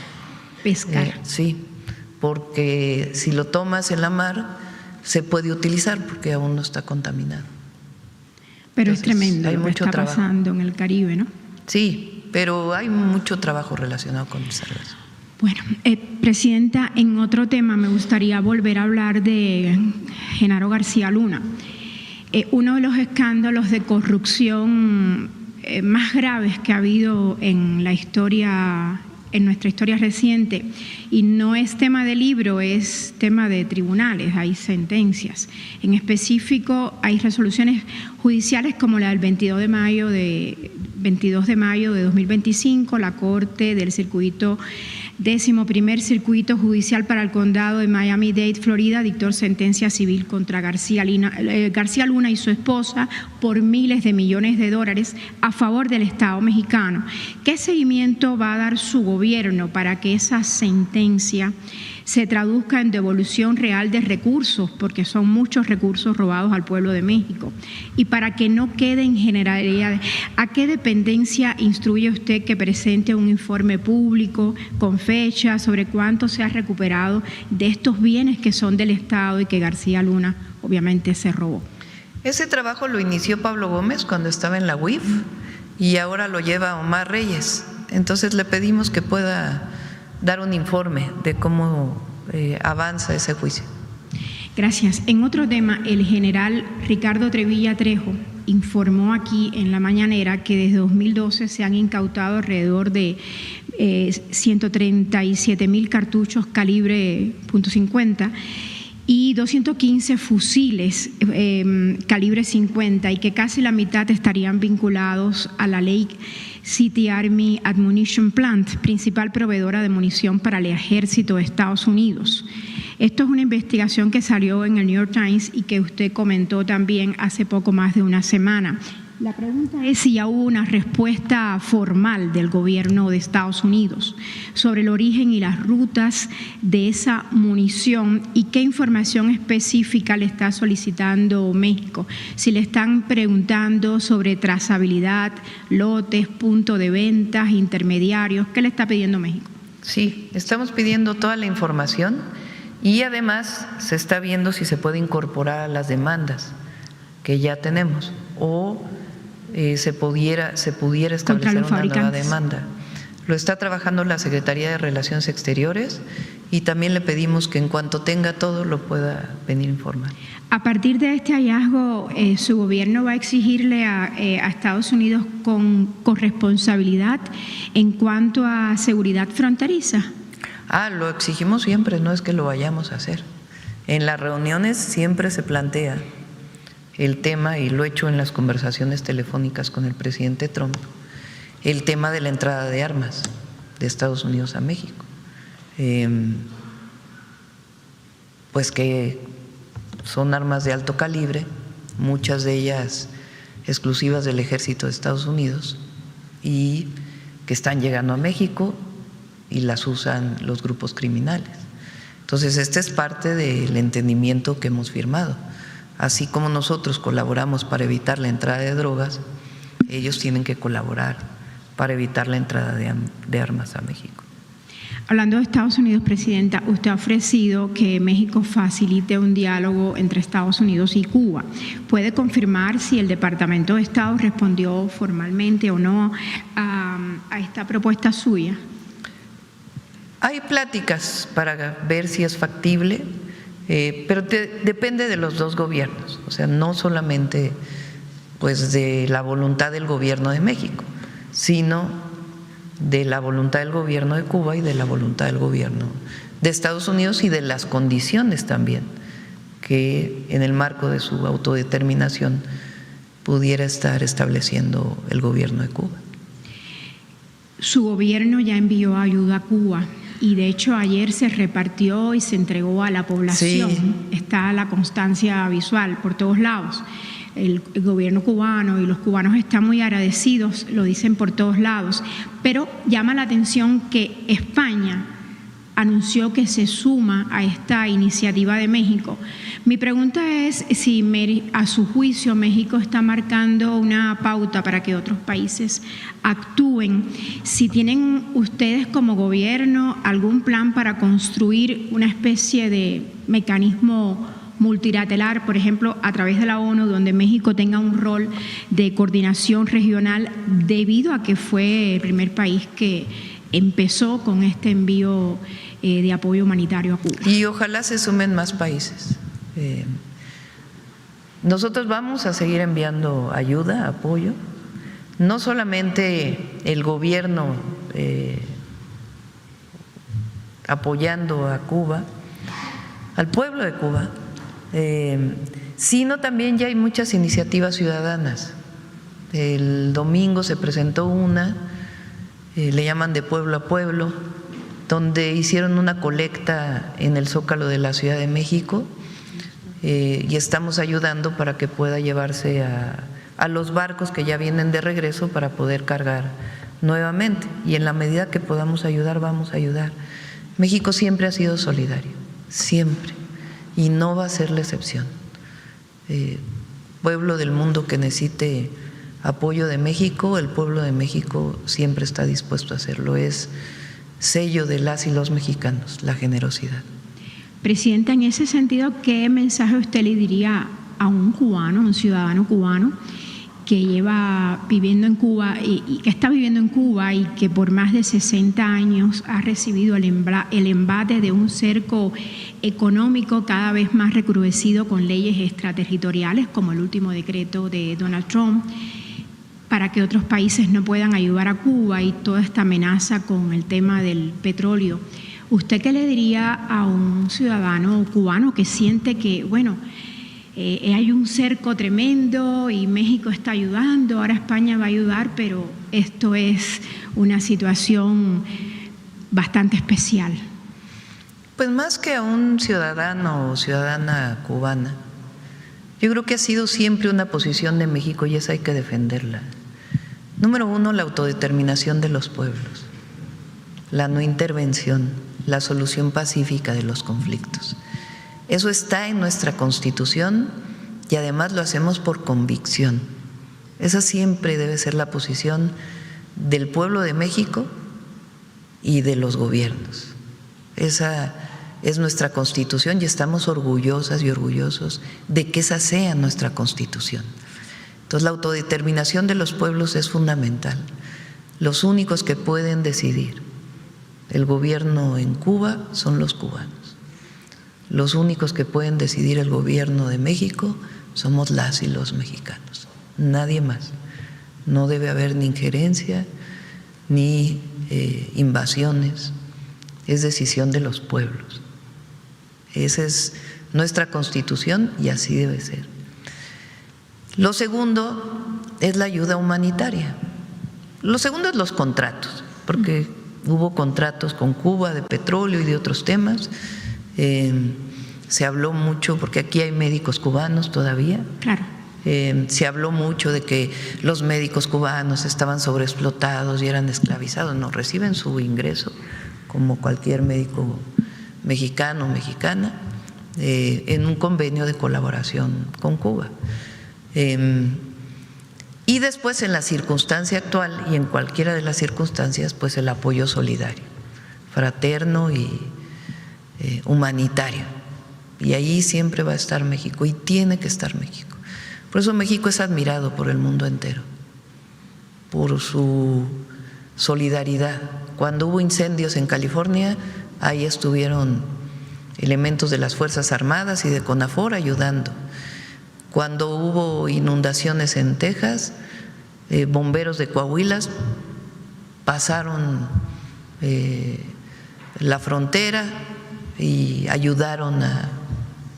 K: Pescar.
A: Sí, porque si lo tomas en la mar se puede utilizar porque aún no está contaminado.
K: Pero
A: entonces,
K: es tremendo
A: hay
K: lo que
A: mucho
K: está
A: trabajo
K: pasando en el Caribe, ¿no?
A: Sí, pero hay mucho trabajo relacionado con el sargazo.
K: Bueno, Presidenta, en otro tema me gustaría volver a hablar de Genaro García Luna. Uno de los escándalos de corrupción más graves que ha habido en nuestra historia reciente, y no es tema de libro, es tema de tribunales, hay sentencias. En específico, hay resoluciones judiciales como la del 22 de mayo de 2025, la Corte del Circuito 11º Circuito Judicial para el Condado de Miami-Dade, Florida, dictó sentencia civil contra García Luna y su esposa por miles de millones de dólares a favor del Estado mexicano. ¿Qué seguimiento va a dar su gobierno para que esa sentencia se traduzca en devolución real de recursos, porque son muchos recursos robados al pueblo de México, y para que no quede en generalidades? ¿A qué dependencia instruye usted que presente un informe público con fecha sobre cuánto se ha recuperado de estos bienes que son del Estado y que García Luna obviamente se robó?
A: Ese trabajo lo inició Pablo Gómez cuando estaba en la UIF y ahora lo lleva Omar Reyes. Entonces le pedimos que pueda dar un informe de cómo avanza ese juicio.
K: Gracias. En otro tema, el general Ricardo Trevilla Trejo informó aquí en la mañanera que desde 2012 se han incautado alrededor de 137,000 cartuchos calibre .50 y 215 fusiles calibre 50, y que casi la mitad estarían vinculados a la ley City Army Ammunition Plant, principal proveedora de munición para el ejército de Estados Unidos. Esto es una investigación que salió en el New York Times y que usted comentó también hace poco más de una semana. La pregunta es si ya hubo una respuesta formal del gobierno de Estados Unidos sobre el origen y las rutas de esa munición y qué información específica le está solicitando México. Si le están preguntando sobre trazabilidad, lotes, punto de ventas, intermediarios, ¿qué le está pidiendo México?
A: Sí, estamos pidiendo toda la información y además se está viendo si se puede incorporar a las demandas que ya tenemos o se pudiera establecer una nueva demanda. Lo está trabajando la Secretaría de Relaciones Exteriores y también le pedimos que en cuanto tenga todo lo pueda venir a informar.
K: A partir de este hallazgo, ¿su gobierno va a exigirle a Estados Unidos con corresponsabilidad en cuanto a seguridad fronteriza?
A: Lo exigimos siempre, no es que lo vayamos a hacer. En las reuniones siempre se plantea el tema, y lo he hecho en las conversaciones telefónicas con el presidente Trump, el tema de la entrada de armas de Estados Unidos a México. Pues que son armas de alto calibre, muchas de ellas exclusivas del ejército de Estados Unidos, y que están llegando a México y las usan los grupos criminales. Entonces, este es parte del entendimiento que hemos firmado. Así como nosotros colaboramos para evitar la entrada de drogas, ellos tienen que colaborar para evitar la entrada de armas a México.
K: Hablando de Estados Unidos, Presidenta, usted ha ofrecido que México facilite un diálogo entre Estados Unidos y Cuba. ¿Puede confirmar si el Departamento de Estado respondió formalmente o no a esta propuesta suya?
A: Hay pláticas para ver si es factible. pero depende de los dos gobiernos, o sea, no solamente pues de la voluntad del gobierno de México, sino de la voluntad del gobierno de Cuba y de la voluntad del gobierno de Estados Unidos y de las condiciones también que en el marco de su autodeterminación pudiera estar estableciendo el gobierno de Cuba.
K: Su gobierno ya envió ayuda a Cuba y de hecho ayer se repartió y se entregó a la población.
A: Sí.
K: Está la constancia visual por todos lados. El gobierno cubano y los cubanos están muy agradecidos, lo dicen por todos lados, pero llama la atención que España anunció que se suma a esta iniciativa de México. Mi pregunta es si a su juicio México está marcando una pauta para que otros países actúen, si tienen ustedes como gobierno algún plan para construir una especie de mecanismo multilateral, por ejemplo, a través de la ONU, donde México tenga un rol de coordinación regional debido a que fue el primer país que empezó con este envío de apoyo humanitario a Cuba.
A: Y ojalá se sumen más países. Nosotros vamos a seguir enviando ayuda, apoyo, no solamente el gobierno apoyando a Cuba, al pueblo de Cuba, sino también ya hay muchas iniciativas ciudadanas. El domingo se presentó una, le llaman de pueblo a pueblo, donde hicieron una colecta en el Zócalo de la Ciudad de México y estamos ayudando para que pueda llevarse a los barcos que ya vienen de regreso para poder cargar nuevamente, y en la medida que podamos ayudar, vamos a ayudar. México siempre ha sido solidario, siempre, y no va a ser la excepción. Pueblo del mundo que necesite apoyo de México, el pueblo de México siempre está dispuesto a hacerlo. Es sello de las y los mexicanos, la generosidad.
K: Presidenta, en ese sentido, ¿qué mensaje usted le diría a un cubano, un ciudadano cubano que lleva viviendo en Cuba y que está viviendo en Cuba y que por más de 60 años ha recibido el embate de un cerco económico cada vez más recrudecido con leyes extraterritoriales como el último decreto de Donald Trump, para que otros países no puedan ayudar a Cuba y toda esta amenaza con el tema del petróleo? ¿Usted qué le diría a un ciudadano cubano que siente que, bueno, hay un cerco tremendo y México está ayudando, ahora España va a ayudar, pero esto es una situación bastante especial?
A: Pues más que a un ciudadano o ciudadana cubana, yo creo que ha sido siempre una posición de México y esa hay que defenderla. Número uno, la autodeterminación de los pueblos, la no intervención, la solución pacífica de los conflictos. Eso está en nuestra Constitución y además lo hacemos por convicción. Esa siempre debe ser la posición del pueblo de México y de los gobiernos. Esa es nuestra Constitución y estamos orgullosas y orgullosos de que esa sea nuestra Constitución. Entonces, la autodeterminación de los pueblos es fundamental. Los únicos que pueden decidir el gobierno en Cuba son los cubanos. Los únicos que pueden decidir el gobierno de México somos las y los mexicanos, nadie más. No debe haber ni injerencia ni invasiones, es decisión de los pueblos. Esa es nuestra Constitución y así debe ser. Lo segundo es la ayuda humanitaria. Lo segundo es los contratos, porque hubo contratos con Cuba de petróleo y de otros temas. Se habló mucho, porque aquí hay médicos cubanos todavía.
K: Claro.
A: Se habló mucho de que los médicos cubanos estaban sobreexplotados y eran esclavizados. No, reciben su ingreso como cualquier médico mexicano o mexicana en un convenio de colaboración con Cuba. Y después, en la circunstancia actual y en cualquiera de las circunstancias, pues el apoyo solidario, fraterno y humanitario. Y allí siempre va a estar México y tiene que estar México. Por eso México es admirado por el mundo entero, por su solidaridad. Cuando hubo incendios en California, ahí estuvieron elementos de las Fuerzas Armadas y de CONAFOR ayudando. Cuando hubo inundaciones en Texas, bomberos de Coahuila pasaron la frontera y ayudaron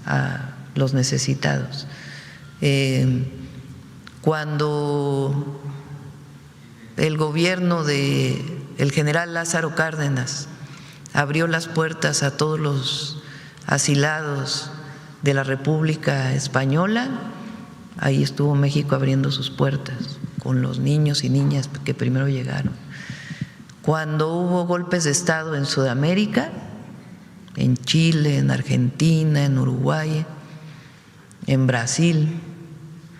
A: a los necesitados. Cuando el gobierno del general Lázaro Cárdenas abrió las puertas a todos los asilados de la República Española, ahí estuvo México abriendo sus puertas con los niños y niñas que primero llegaron. Cuando hubo golpes de Estado en Sudamérica, en Chile, en Argentina, en Uruguay, en Brasil,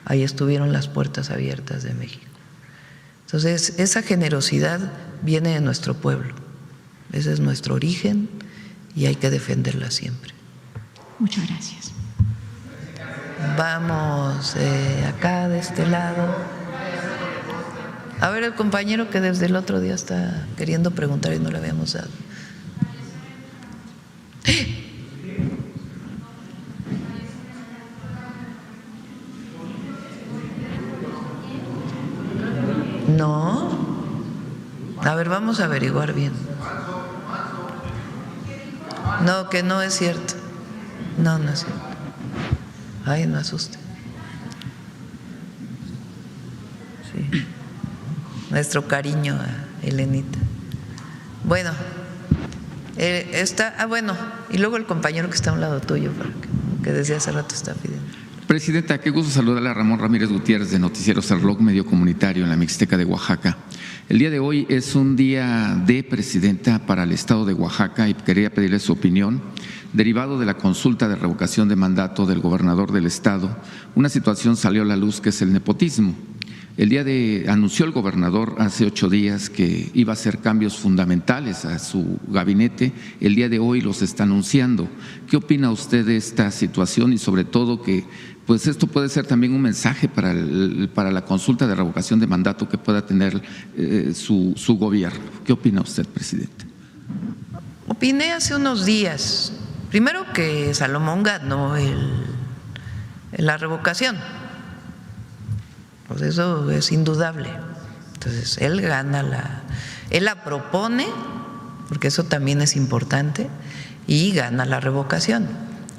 A: ahí estuvieron las puertas abiertas de México. Entonces, esa generosidad viene de nuestro pueblo, ese es nuestro origen y hay que defenderla siempre.
K: Muchas gracias.
A: Vamos acá de este lado. A ver, el compañero que desde el otro día está queriendo preguntar y no le habíamos dado. No. A ver, vamos a averiguar bien. No, que no es cierto. No, no es cierto. Ay, no asuste. Sí. Nuestro cariño a Elenita. Bueno, bueno, y luego el compañero que está a un lado tuyo, que desde hace rato está pidiendo.
M: Presidenta, qué gusto saludarle a Ramón Ramírez Gutiérrez de Noticieros El Reloj Medio Comunitario en la Mixteca de Oaxaca. El día de hoy es un día de presidenta para el estado de Oaxaca y quería pedirle su opinión. Derivado de la consulta de revocación de mandato del gobernador del estado, una situación salió a la luz que es el nepotismo. Anunció el gobernador hace 8 días que iba a hacer cambios fundamentales a su gabinete. El día de hoy los está anunciando. ¿Qué opina usted de esta situación y sobre todo que pues esto puede ser también un mensaje para la consulta de revocación de mandato que pueda tener su gobierno? ¿Qué opina usted, presidente?
A: Opiné hace unos días, primero que Salomón ganó la revocación. Pues eso es indudable. Entonces, él gana él la propone, porque eso también es importante, y gana la revocación.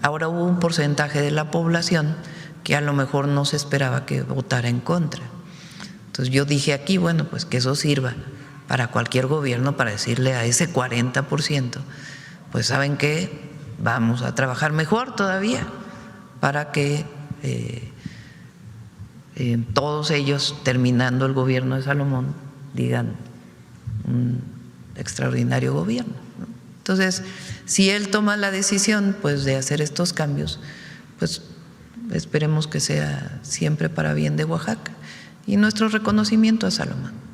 A: Ahora hubo un porcentaje de la población que a lo mejor no se esperaba que votara en contra. Entonces yo dije aquí, bueno, pues que eso sirva para cualquier gobierno para decirle a ese 40%, pues ¿saben qué? Vamos a trabajar mejor todavía para que todos ellos, terminando el gobierno de Salomón, digan un extraordinario gobierno, ¿no? Entonces, si él toma la decisión pues de hacer estos cambios, pues esperemos que sea siempre para bien de Oaxaca y nuestro reconocimiento a Salomón.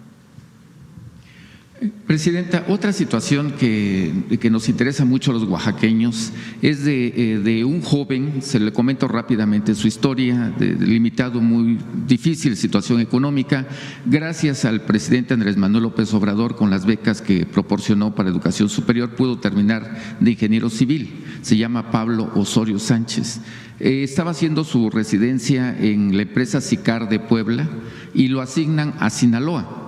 M: Presidenta, otra situación que nos interesa mucho a los oaxaqueños es de un joven, se le comento rápidamente su historia, de limitado, muy difícil situación económica. Gracias al presidente Andrés Manuel López Obrador, con las becas que proporcionó para educación superior, pudo terminar de ingeniero civil. Se llama Pablo Osorio Sánchez. Estaba haciendo su residencia en la empresa Sicar de Puebla y lo asignan a Sinaloa.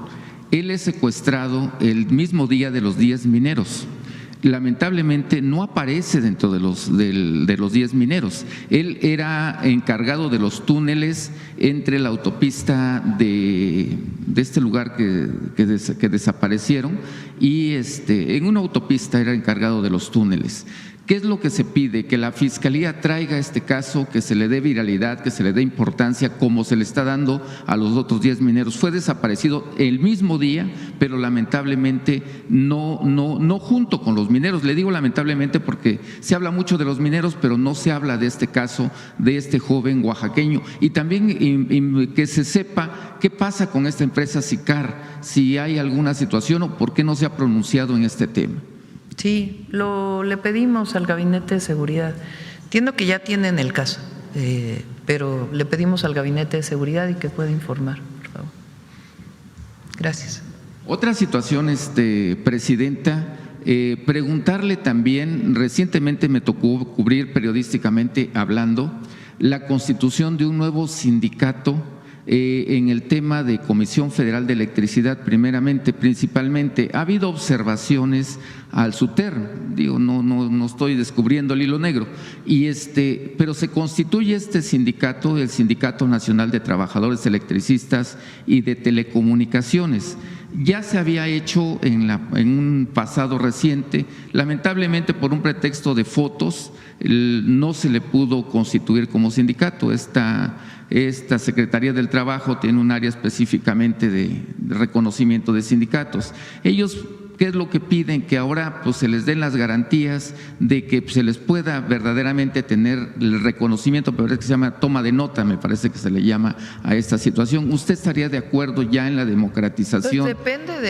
M: Él es secuestrado el mismo día de los 10 mineros. Lamentablemente no aparece dentro de los 10 mineros. Él era encargado de los túneles entre la autopista de este lugar que desaparecieron y en una autopista era encargado de los túneles. ¿Qué es lo que se pide? Que la Fiscalía traiga este caso, que se le dé viralidad, que se le dé importancia como se le está dando a los otros 10 mineros. Fue desaparecido el mismo día, pero lamentablemente no junto con los mineros. Le digo lamentablemente porque se habla mucho de los mineros, pero no se habla de este caso de este joven oaxaqueño. Y también que se sepa qué pasa con esta empresa Sicar, si hay alguna situación o por qué no se ha pronunciado en este tema.
A: Sí, le pedimos al Gabinete de Seguridad. Entiendo que ya tienen el caso, pero le pedimos al Gabinete de Seguridad y que pueda informar, por favor. Gracias.
M: Otra situación, presidenta, Preguntarle también, recientemente me tocó cubrir periodísticamente hablando la constitución de un nuevo sindicato en el tema de Comisión Federal de Electricidad, principalmente. Ha habido observaciones al SUTER, digo, no estoy descubriendo el hilo negro, pero se constituye este sindicato, el Sindicato Nacional de Trabajadores Electricistas y de Telecomunicaciones. Ya se había hecho en un pasado reciente, lamentablemente por un pretexto de fotos, no se le pudo constituir como sindicato. Esta Secretaría del Trabajo tiene un área específicamente de reconocimiento de sindicatos. Ellos, ¿qué es lo que piden? Que ahora pues se les den las garantías de que se les pueda verdaderamente tener el reconocimiento, pero es que se llama toma de nota, me parece que se le llama a esta situación. ¿Usted estaría de acuerdo ya en la democratización?
A: Pues depende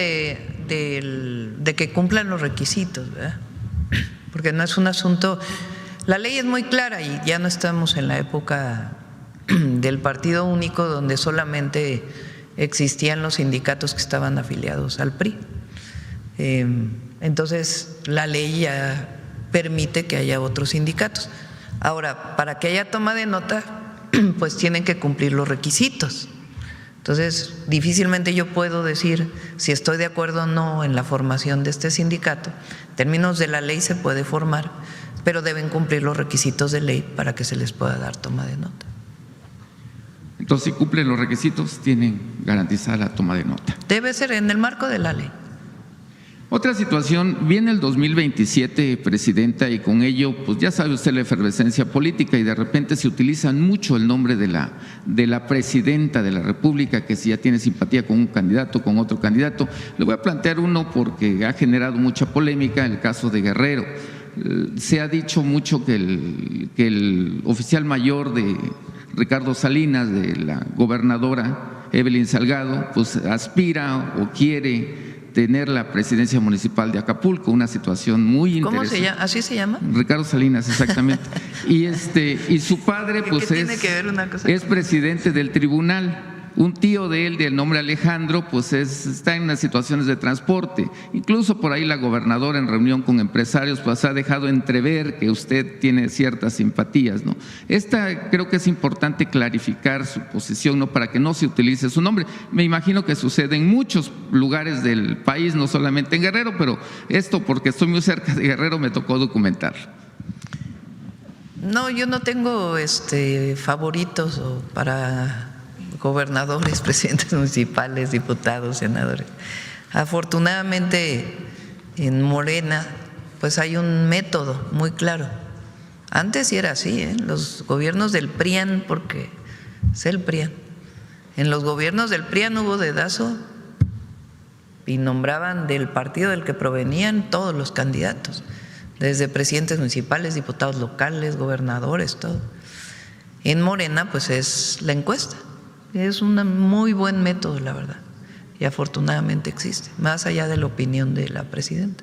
A: de que cumplan los requisitos, ¿verdad? Porque no es un asunto… La ley es muy clara y ya no estamos en la época del partido único donde solamente existían los sindicatos que estaban afiliados al PRI. Entonces la ley ya permite que haya otros sindicatos. Ahora, para que haya toma de nota, pues tienen que cumplir los requisitos. Entonces, difícilmente yo puedo decir si estoy de acuerdo o no en la formación de este sindicato. En términos de la ley se puede formar, pero deben cumplir los requisitos de ley para que se les pueda dar toma de nota.
M: Entonces, si cumplen los requisitos, tienen garantizada la toma de nota.
A: Debe ser en el marco de la ley.
M: Otra situación, viene el 2027, Presidenta, y con ello, pues ya sabe usted la efervescencia política y de repente se utilizan mucho el nombre de la Presidenta de la República, que si ya tiene simpatía con un candidato, con otro candidato. Le voy a plantear uno porque ha generado mucha polémica, el caso de Guerrero. Se ha dicho mucho que el oficial mayor de Ricardo Salinas, de la gobernadora Evelyn Salgado, pues aspira o quiere tener la presidencia municipal de Acapulco, una situación muy interesante.
A: ¿Cómo se llama? ¿Así se llama?
M: Ricardo Salinas, exactamente. y su padre pues es presidente del tribunal. Un tío de él, del nombre Alejandro, pues está en unas situaciones de transporte. Incluso por ahí la gobernadora en reunión con empresarios pues ha dejado entrever que usted tiene ciertas simpatías, ¿no? Creo que es importante clarificar su posición, ¿no? Para que no se utilice su nombre. Me imagino que sucede en muchos lugares del país, no solamente en Guerrero, pero esto porque estoy muy cerca de Guerrero me tocó documentar.
A: No, yo no tengo favoritos para gobernadores, presidentes municipales, diputados, senadores. Afortunadamente en Morena pues hay un método muy claro. Antes sí era así, los gobiernos del PRIAN, porque es el PRIAN. En los gobiernos del PRIAN hubo dedazo y nombraban del partido del que provenían todos los candidatos, desde presidentes municipales, diputados locales, gobernadores, todo. En Morena pues es la encuesta. Es un muy buen método, la verdad, y afortunadamente existe, más allá de la opinión de la presidenta.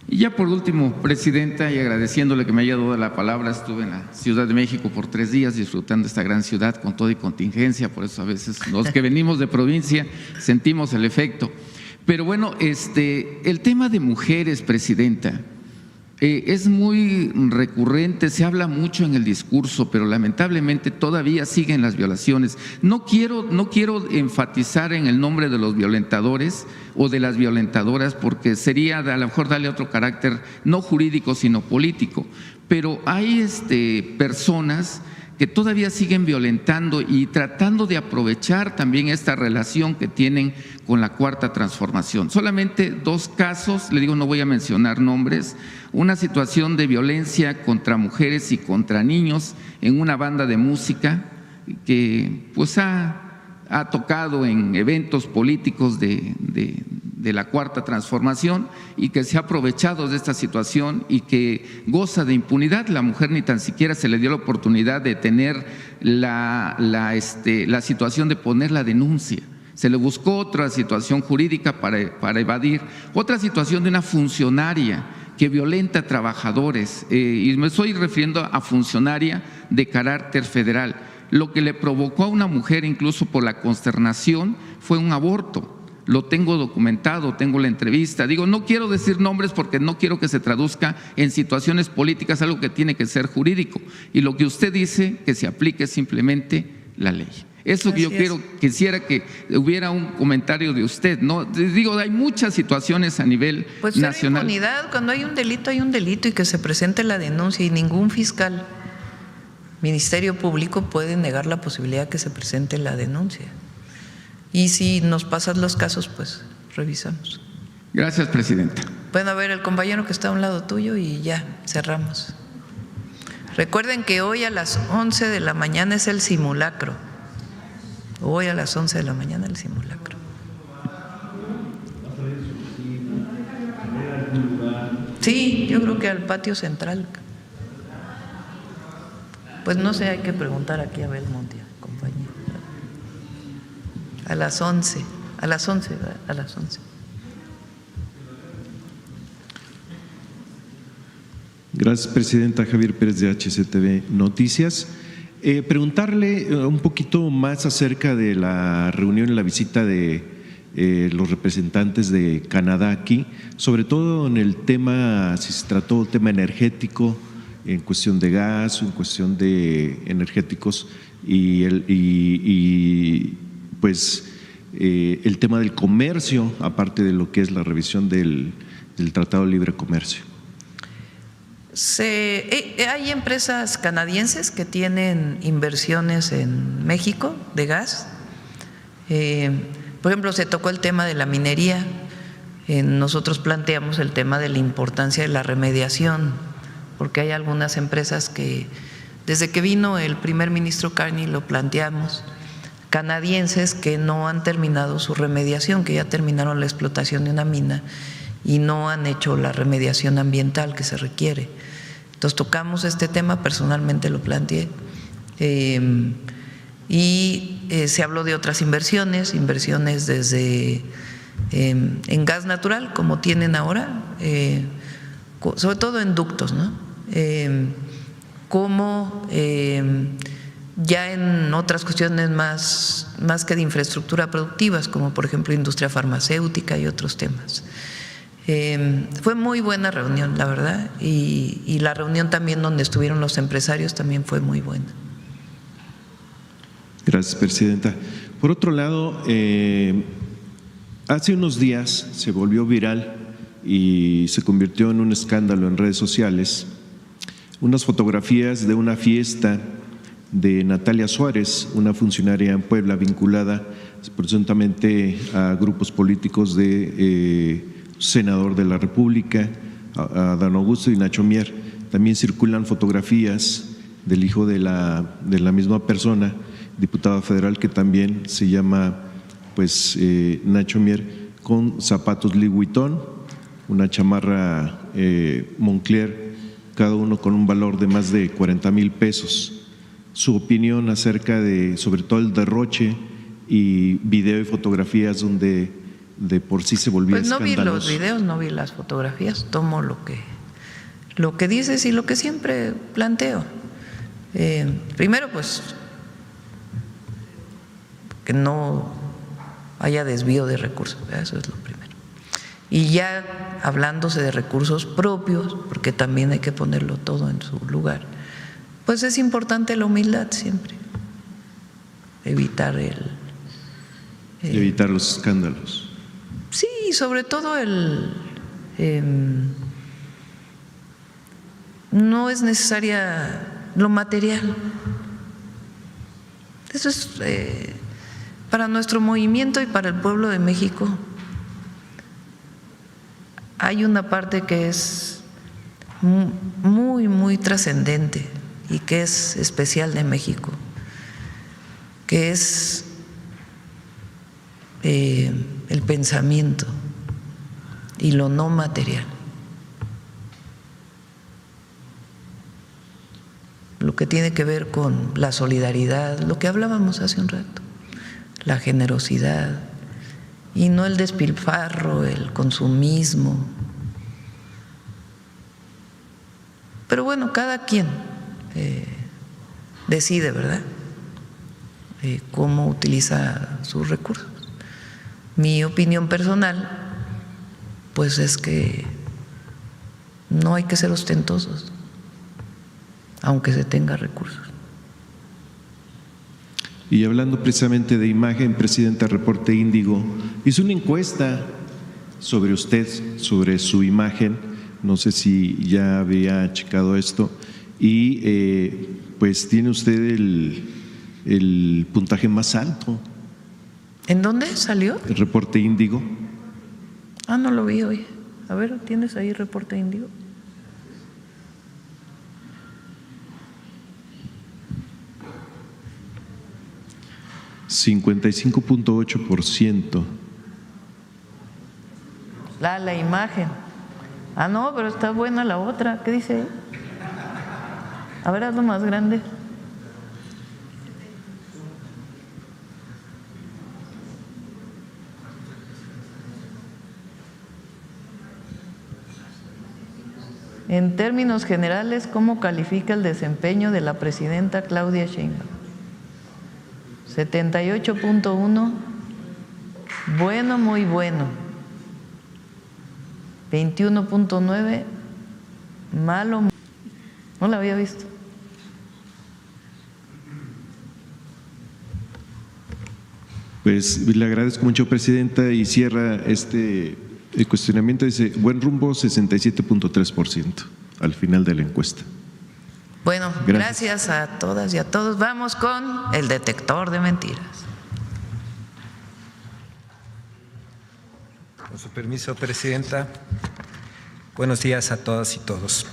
M: Y ya por último, Presidenta, y agradeciéndole que me haya dado la palabra, estuve en la Ciudad de México por 3 días disfrutando esta gran ciudad con toda y contingencia, por eso a veces los que venimos de provincia sentimos el efecto. Pero bueno, el tema de mujeres, Presidenta, es muy recurrente, se habla mucho en el discurso, pero lamentablemente todavía siguen las violaciones. No quiero enfatizar en el nombre de los violentadores o de las violentadoras, porque sería a lo mejor darle otro carácter no jurídico sino político, pero hay personas que todavía siguen violentando y tratando de aprovechar también esta relación que tienen con la Cuarta Transformación. Solamente 2 casos, le digo, no voy a mencionar nombres, una situación de violencia contra mujeres y contra niños en una banda de música que pues ha tocado en eventos políticos de la Cuarta Transformación y que se ha aprovechado de esta situación y que goza de impunidad. La mujer ni tan siquiera se le dio la oportunidad de tener la situación de poner la denuncia. Se le buscó otra situación jurídica para evadir. Otra situación de una funcionaria que violenta a trabajadores, y me estoy refiriendo a funcionaria de carácter federal. Lo que le provocó a una mujer, incluso por la consternación, fue un aborto. lo tengo documentado, tengo la entrevista. Digo, no quiero decir nombres porque no quiero que se traduzca en situaciones políticas, algo que tiene que ser jurídico. Y lo que usted dice, que se aplique simplemente la ley. Eso que yo quisiera que hubiera un comentario de usted, ¿no? Digo, hay muchas situaciones a nivel
A: pues
M: nacional.
A: Impunidad, cuando hay un delito y que se presente la denuncia y ningún fiscal, Ministerio Público puede negar la posibilidad que se presente la denuncia. Y si nos pasan los casos, pues revisamos.
M: Gracias, presidenta.
A: Pueden ver el compañero que está a un lado tuyo y ya, cerramos. Recuerden que hoy a las 11 de la mañana es el simulacro. Hoy a las 11 de la mañana el simulacro. Sí, yo creo que al patio central. Pues no sé, hay que preguntar aquí a Belmonte, compañero. A las 11, a las 11, a las 11.
N: Gracias, presidenta. Javier Pérez de HCTV Noticias. Preguntarle un poquito más acerca de la reunión y la visita de los representantes de Canadá aquí, sobre todo en el tema, si se trató el tema energético, en cuestión de gas, en cuestión de energéticos y el tema del comercio, aparte de lo que es la revisión del Tratado de Libre Comercio.
A: Hay empresas canadienses que tienen inversiones en México de gas. Por ejemplo, se tocó el tema de la minería. Nosotros planteamos el tema de la importancia de la remediación, porque hay algunas empresas que, desde que vino el primer ministro Carney, lo planteamos, canadienses que no han terminado su remediación, que ya terminaron la explotación de una mina y no han hecho la remediación ambiental que se requiere. Entonces tocamos este tema, personalmente lo planteé, y se habló de otras inversiones desde en gas natural, como tienen ahora, sobre todo en ductos, ¿no? Como ya en otras cuestiones más que de infraestructura productivas, como por ejemplo industria farmacéutica y otros temas. Fue muy buena reunión, la verdad, y la reunión también donde estuvieron los empresarios también fue muy buena.
N: Gracias, presidenta. Por otro lado, hace unos días se volvió viral y se convirtió en un escándalo en redes sociales unas fotografías de una fiesta de Natalia Suárez, una funcionaria en Puebla vinculada presuntamente a grupos políticos de senador de la República, a Dan Augusto y Nacho Mier. También circulan fotografías del hijo de la misma persona, diputado federal, que también se llama Nacho Mier, con zapatos Louis Vuitton, una chamarra Moncler, cada uno con un valor de más de 40,000 pesos. Su opinión acerca de, sobre todo, el derroche y video y fotografías donde de por sí se volvía escandaloso.
A: Pues no vi los videos, no vi las fotografías, tomo lo que dices y lo que siempre planteo. Primero, pues, que no haya desvío de recursos, eso es lo primero. Y ya hablándose de recursos propios, porque también hay que ponerlo todo en su lugar, pues es importante la humildad siempre, evitar
N: evitar los escándalos.
A: Sí, sobre todo no es necesaria lo material. Eso es para nuestro movimiento y para el pueblo de México. Hay una parte que es muy, muy trascendente y que es especial de México, que es el pensamiento y lo no material. Lo que tiene que ver con la solidaridad, lo que hablábamos hace un rato, la generosidad, y no el despilfarro, el consumismo. Pero bueno, cada quien decide, ¿verdad?, cómo utiliza sus recursos. Mi opinión personal, pues es que no hay que ser ostentosos, aunque se tenga recursos.
N: Y hablando precisamente de imagen, Presidenta, Reporte Índigo hizo una encuesta sobre usted, sobre su imagen, no sé si ya había checado esto, y pues tiene usted el puntaje más alto.
A: ¿En dónde salió?
N: El Reporte Índigo.
A: Ah, no lo vi hoy. A ver, ¿tienes ahí Reporte Índigo?
N: $55.8%.
A: La imagen. Ah, no, pero está buena la otra. ¿Qué dice ahí? A ver, hazlo más grande. En términos generales, ¿cómo califica el desempeño de la presidenta Claudia Sheinbaum? 78.1, bueno, muy bueno. 21.9, malo, no la había visto.
N: Pues le agradezco mucho, Presidenta, y cierra el cuestionamiento, dice, buen rumbo, 67.3% al final de la encuesta.
A: Bueno, gracias a todas y a todos. Vamos con el detector de mentiras.
O: Con su permiso, Presidenta. Buenos días a todas y todos.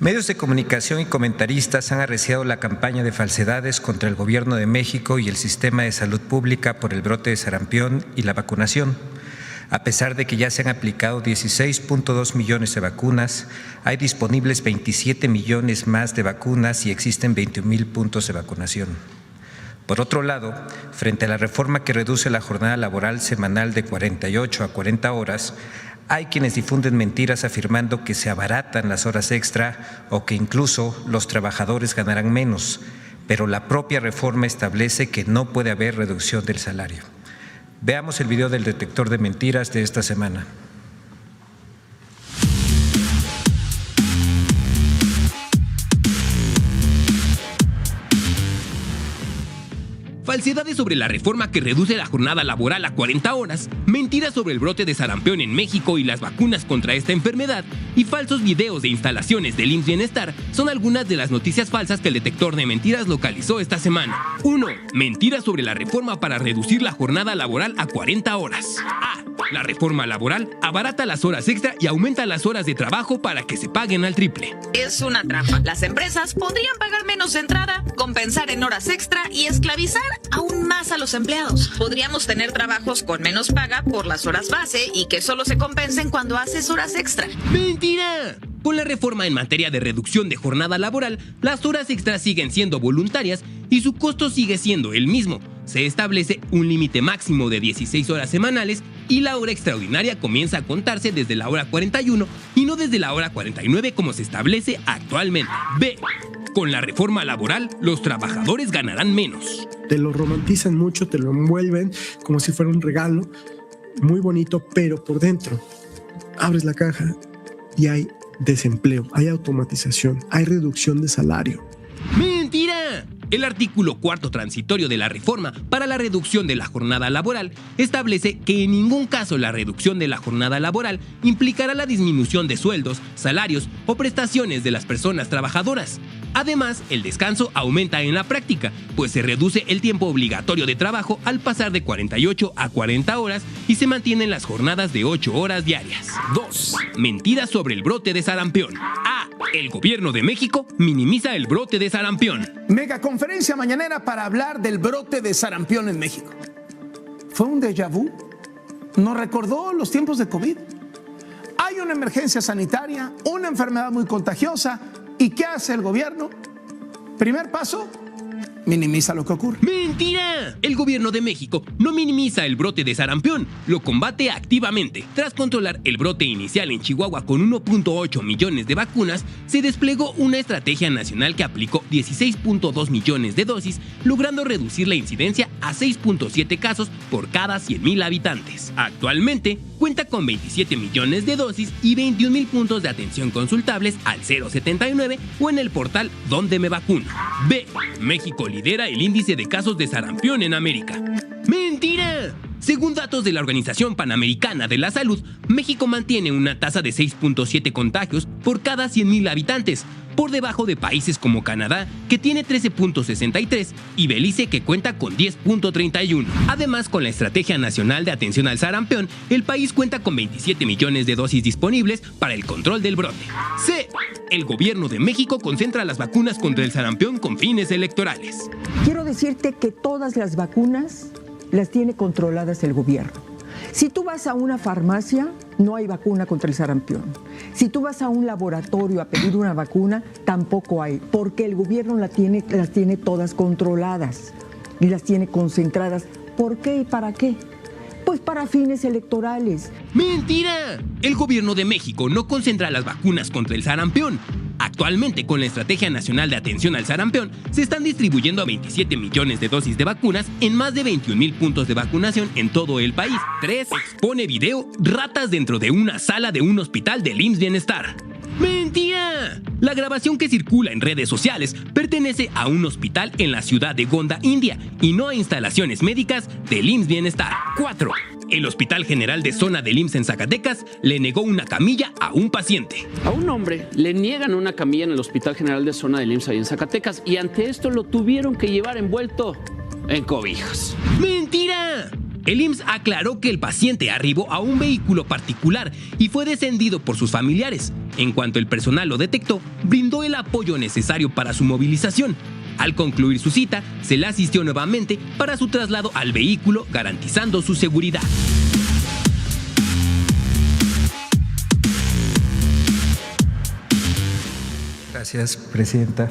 O: Medios de comunicación y comentaristas han arreciado la campaña de falsedades contra el Gobierno de México y el sistema de salud pública por el brote de sarampión y la vacunación. A pesar de que ya se han aplicado 16.2 millones de vacunas, hay disponibles 27 millones más de vacunas y existen 21,000 puntos de vacunación. Por otro lado, frente a la reforma que reduce la jornada laboral semanal de 48 a 40 horas, hay quienes difunden mentiras afirmando que se abaratan las horas extra o que incluso los trabajadores ganarán menos, pero la propia reforma establece que no puede haber reducción del salario. Veamos el video del detector de mentiras de esta semana.
P: Falsedades sobre la reforma que reduce la jornada laboral a 40 horas, mentiras sobre el brote de sarampión en México y las vacunas contra esta enfermedad, y falsos videos de instalaciones del IMSS Bienestar son algunas de las noticias falsas que el detector de mentiras localizó esta semana. 1. Mentiras sobre la reforma para reducir la jornada laboral a 40 horas. A. La reforma laboral abarata las horas extra y aumenta las horas de trabajo para que se paguen al triple.
Q: Es una trampa. Las empresas podrían pagar menos de entrada, compensar en horas extra y esclavizar aún más a los empleados. Podríamos tener trabajos con menos paga por las horas base y que solo se compensen cuando haces horas extra.
P: ¡Mentira! Con la reforma en materia de reducción de jornada laboral, las horas extras siguen siendo voluntarias y su costo sigue siendo el mismo. Se establece un límite máximo de 16 horas semanales y la hora extraordinaria comienza a contarse desde la hora 41 y no desde la hora 49 como se establece actualmente. B. Con la reforma laboral, los trabajadores ganarán menos.
R: Te lo romantizan mucho, te lo envuelven como si fuera un regalo muy bonito, pero por dentro abres la caja y hay desempleo, hay automatización, hay reducción de salario.
P: ¡Mentira! El artículo 4º transitorio de la reforma para la reducción de la jornada laboral establece que en ningún caso la reducción de la jornada laboral implicará la disminución de sueldos, salarios o prestaciones de las personas trabajadoras. Además, el descanso aumenta en la práctica, pues se reduce el tiempo obligatorio de trabajo al pasar de 48 a 40 horas y se mantienen las jornadas de 8 horas diarias. 2. Mentiras sobre el brote de sarampión. A. El gobierno de México minimiza el brote de sarampión.
S: Megaconferencia mañanera para hablar del brote de sarampión en México. ¿Fue un déjà vu? ¿Nos recordó los tiempos de COVID? Hay una emergencia sanitaria, una enfermedad muy contagiosa. ¿Y qué hace el gobierno? Primer paso, minimiza lo que ocurre.
P: ¡Mentira! El gobierno de México no minimiza el brote de sarampión, lo combate activamente. Tras controlar el brote inicial en Chihuahua con 1.8 millones de vacunas, se desplegó una estrategia nacional que aplicó 16.2 millones de dosis, logrando reducir la incidencia a 6.7 casos por cada 100,000 habitantes. Actualmente, cuenta con 27 millones de dosis y 21,000 puntos de atención consultables al 079 o en el portal Donde Me Vacuno. B. México lidera el índice de casos de sarampión en América. ¡Mentira! Según datos de la Organización Panamericana de la Salud, México mantiene una tasa de 6.7 contagios por cada 100,000 habitantes, por debajo de países como Canadá, que tiene 13.63, y Belice, que cuenta con 10.31. Además, con la Estrategia Nacional de Atención al Sarampión, el país cuenta con 27 millones de dosis disponibles para el control del brote. C. El gobierno de México concentra las vacunas contra el sarampión con fines electorales.
T: Quiero decirte que todas las vacunas las tiene controladas el gobierno. Si tú vas a una farmacia, no hay vacuna contra el sarampión. Si tú vas a un laboratorio a pedir una vacuna, tampoco hay, porque el gobierno las tiene todas controladas y las tiene concentradas. ¿Por qué y para qué? Pues para fines electorales.
P: ¡Mentira! El gobierno de México no concentra las vacunas contra el sarampión. Actualmente, con la Estrategia Nacional de Atención al Sarampión, se están distribuyendo a 27 millones de dosis de vacunas en más de 21,000 puntos de vacunación en todo el país. 3. Expone video ratas dentro de una sala de un hospital del IMSS Bienestar. ¡Mentira! La grabación que circula en redes sociales pertenece a un hospital en la ciudad de Gonda, India, y no a instalaciones médicas del IMSS Bienestar. 4. El Hospital General de Zona del IMSS en Zacatecas le negó una camilla a un paciente.
U: A un hombre le niegan una camilla en el Hospital General de Zona del IMSS ahí en Zacatecas y ante esto lo tuvieron que llevar envuelto en cobijas.
P: ¡Mentira! El IMSS aclaró que el paciente arribó a un vehículo particular y fue descendido por sus familiares. En cuanto el personal lo detectó, brindó el apoyo necesario para su movilización. Al concluir su cita, se le asistió nuevamente para su traslado al vehículo, garantizando su seguridad.
O: Gracias, presidenta.